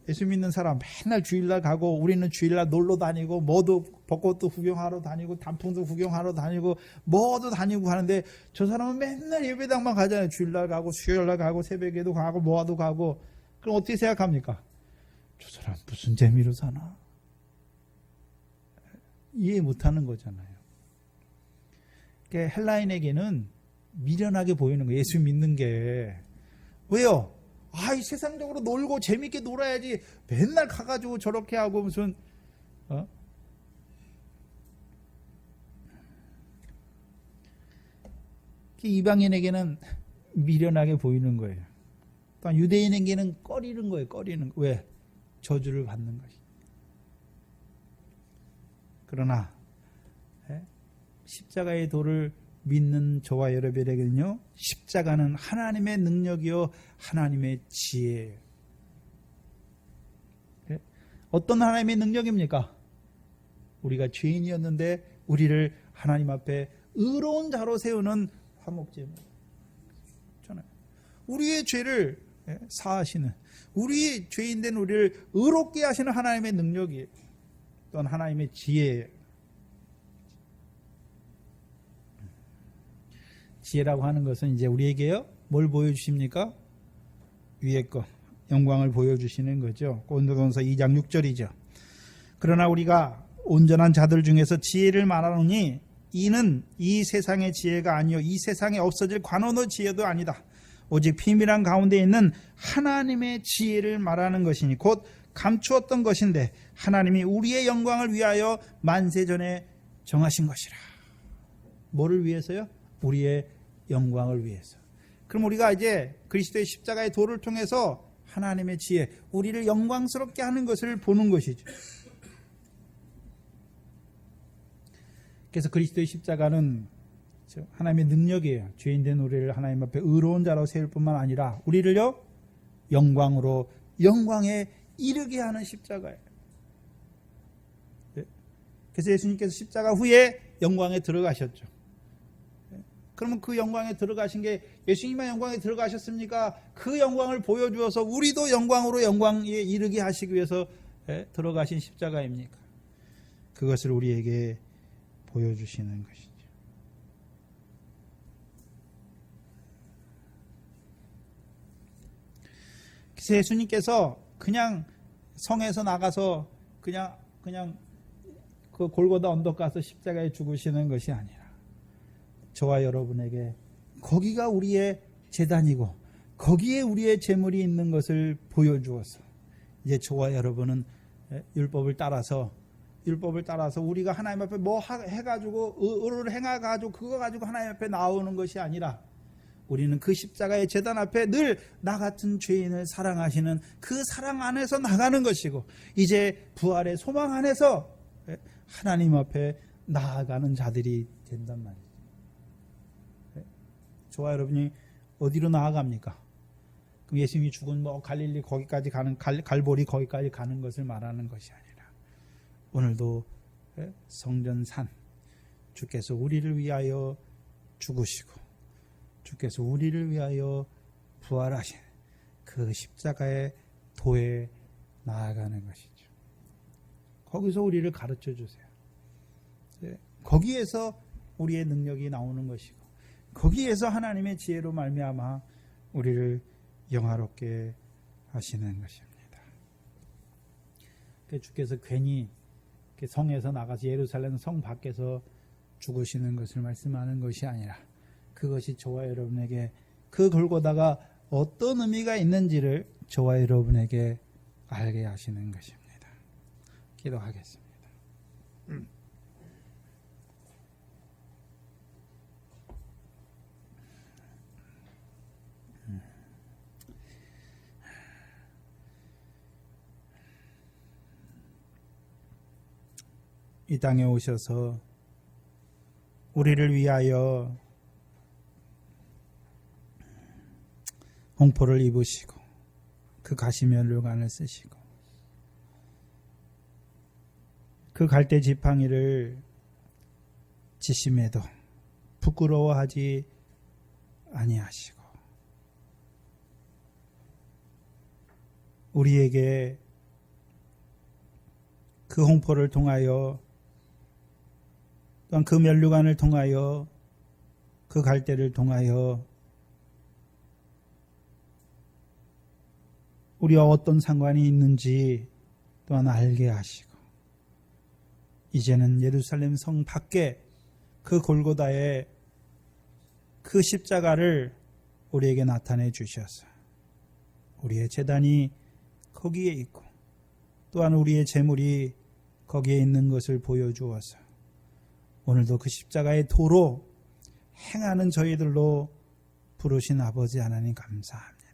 예수 믿는 사람 맨날 주일날 가고 우리는 주일날 놀러 다니고 뭐도 벚꽃도 구경하러 다니고 단풍도 구경하러 다니고 뭐도 다니고 하는데 저 사람은 맨날 예배당만 가잖아요. 주일날 가고 수요일날 가고 새벽에도 가고 뭐도 가고. 그럼 어떻게 생각합니까? 저 사람 무슨 재미로 사나? 이해 못하는 거잖아요. 그러니까 헬라인에게는 미련하게 보이는 거예요. 예수 믿는 게. 왜요? 이 세상적으로 놀고 재밌게 놀아야지 맨날 가가지고 저렇게 하고 무슨 이방인에게는 미련하게 보이는 거예요. 또 유대인에게는 꺼리는 거예요. 왜? 저주를 받는 것이. 그러나 십자가의 도를 믿는 저와 여러분에게는요, 십자가는 하나님의 능력이요 하나님의 지혜예요. 어떤 하나님의 능력입니까? 우리가 죄인이었는데 우리를 하나님 앞에 의로운 자로 세우는 화목제물. 우리의 죄를 사하시는, 우리 죄인된 우리를 의롭게 하시는 하나님의 능력이에요. 또한 하나님의 지혜예요. 지혜라고 하는 것은 이제 우리에게요, 뭘 보여주십니까? 위에 거, 영광을 보여주시는 거죠. 고린도전서 2장 6절이죠. 그러나 우리가 온전한 자들 중에서 지혜를 말하노니 이는 이 세상의 지혜가 아니요 이 세상에 없어질 관원의 지혜도 아니다. 오직 비밀한 가운데 있는 하나님의 지혜를 말하는 것이니 곧 감추었던 것인데 하나님이 우리의 영광을 위하여 만세전에 정하신 것이라. 뭐를 위해서요? 우리의 영광을 위해서. 그럼 우리가 이제 그리스도의 십자가의 도를 통해서 하나님의 지혜, 우리를 영광스럽게 하는 것을 보는 것이죠. 그래서 그리스도의 십자가는 하나님의 능력이에요. 죄인된 우리를 하나님 앞에 의로운 자로 세울 뿐만 아니라 우리를요, 영광으로, 영광에 이르게 하는 십자가예요. 그래서 예수님께서 십자가 후에 영광에 들어가셨죠. 그러면 그 영광에 들어가신 게 예수님만 영광에 들어가셨습니까? 그 영광을 보여주어서 우리도 영광으로 영광에 이르게 하시기 위해서 들어가신 십자가입니까? 그것을 우리에게 보여주시는 것이죠. 그래서 예수님께서 그냥 성에서 나가서 그냥 그 골고다 언덕 가서 십자가에 죽으시는 것이 아니라 저와 여러분에게 거기가 우리의 제단이고 거기에 우리의 재물이 있는 것을 보여주어서 이제 저와 여러분은 율법을 따라서 우리가 하나님 앞에 뭐 해가지고 의를 행해가지고 그거 가지고 하나님 앞에 나오는 것이 아니라 우리는 그 십자가의 제단 앞에 늘 나 같은 죄인을 사랑하시는 그 사랑 안에서 나가는 것이고 이제 부활의 소망 안에서 하나님 앞에 나아가는 자들이 된단 말이에요. 저와 여러분이 어디로 나아갑니까? 그럼 예수님이 죽은 뭐 갈릴리 거기까지 가는 갈보리 거기까지 가는 것을 말하는 것이 아니라 오늘도 성전산 주께서 우리를 위하여 죽으시고 주께서 우리를 위하여 부활하신 그 십자가의 도에 나아가는 것이죠. 거기서 우리를 가르쳐 주세요. 거기에서 우리의 능력이 나오는 것이고 거기에서 하나님의 지혜로 말미암아 우리를 영화롭게 하시는 것입니다. 주께서 괜히 성에서 나가서 예루살렘 성 밖에서 죽으시는 것을 말씀하는 것이 아니라 그것이 저와 여러분에게 그 골고다가 어떤 의미가 있는지를 저와 여러분에게 알게 하시는 것입니다. 기도하겠습니다. 이 땅에 오셔서 우리를 위하여 홍포를 입으시고 그 가시면류관을 쓰시고 그 갈대 지팡이를 지심에도 부끄러워하지 아니하시고 우리에게 그 홍포를 통하여 또한 그 면류관을 통하여 그 갈대를 통하여 우리와 어떤 상관이 있는지 또한 알게 하시고 이제는 예루살렘 성 밖에 그 골고다의 그 십자가를 우리에게 나타내 주셔서 우리의 제단이 거기에 있고 또한 우리의 재물이 거기에 있는 것을 보여주어서 오늘도 그 십자가의 도로 행하는 저희들로 부르신 아버지 하나님 감사합니다.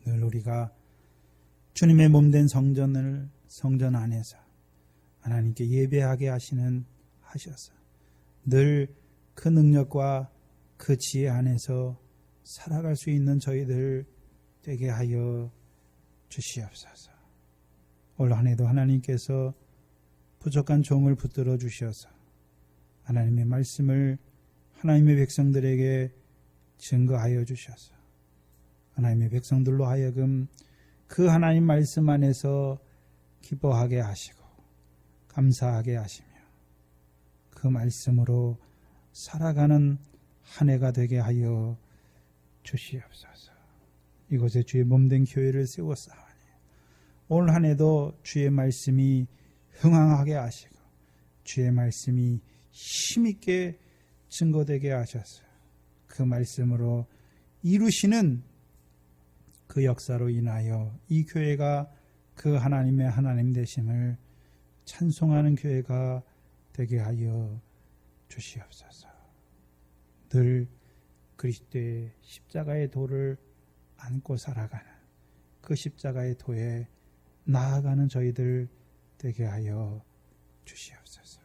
늘 우리가 주님의 몸된 성전 안에서 하나님께 예배하게 하셔서 늘 그 능력과 그 지혜 안에서 살아갈 수 있는 저희들 되게 하여 주시옵소서. 올 한 해도 하나님께서 부족한 종을 붙들어 주셔서 하나님의 말씀을 하나님의 백성들에게 증거하여 주셔서 하나님의 백성들로 하여금 그 하나님 말씀 안에서 기뻐하게 하시고 감사하게 하시며 그 말씀으로 살아가는 한 해가 되게 하여 주시옵소서. 이곳에 주의 몸된 교회를 세웠사오니 올 한 해도 주의 말씀이 흥황하게 하시고 주의 말씀이 힘있게 증거되게 하셔서 그 말씀으로 이루시는 그 역사로 인하여 이 교회가 그 하나님의 하나님 되심을 찬송하는 교회가 되게 하여 주시옵소서. 늘 그리스도의 십자가의 도를 안고 살아가는 그 십자가의 도에 나아가는 저희들 되게 하여 주시옵소서.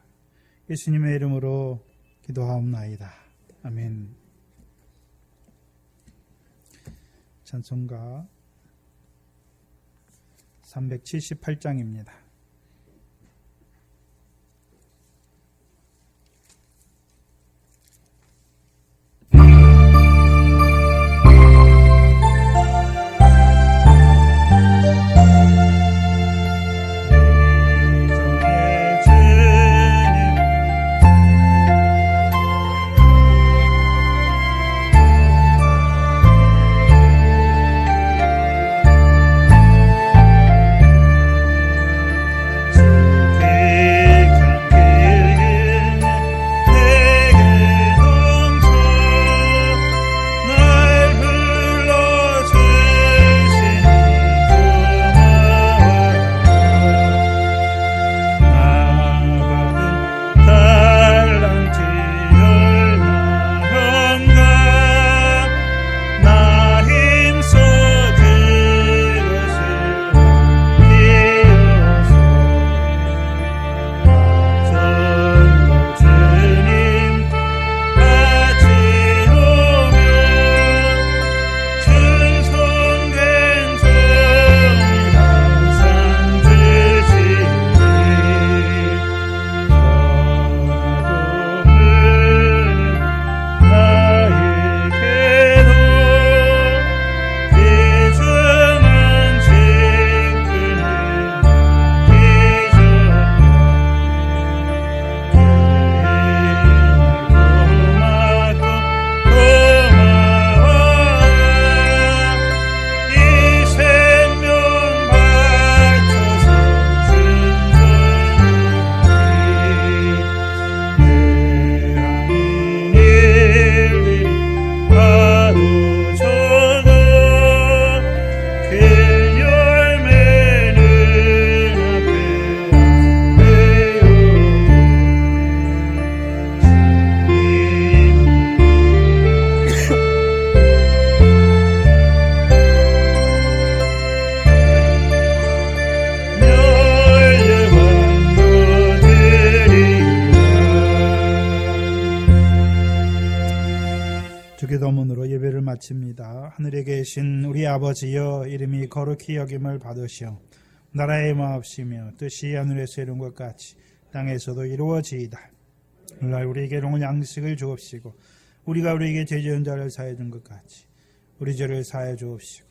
예수님의 이름으로 기도하옵나이다. 아멘. 찬송가 378장입니다. 마칩니다. 하늘에 계신 우리 아버지여, 이름이 거룩히 여김을 받으시오. 나라의 마옵시며 뜻이 하늘에서 이룬 것 같이 땅에서도 이루어지이다. 오늘날 우리에게 일용할 양식을 주옵시고, 우리가 우리에게 죄 지은 자를 사해 준 것 같이 우리 죄를 사해 주옵시고,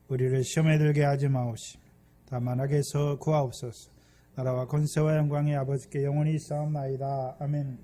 우리를 시험에 들게 하지 마옵시며 다만 악에서 구하옵소서. 나라와 권세와 영광이 아버지께 영원히 있사옵나이다. 아멘.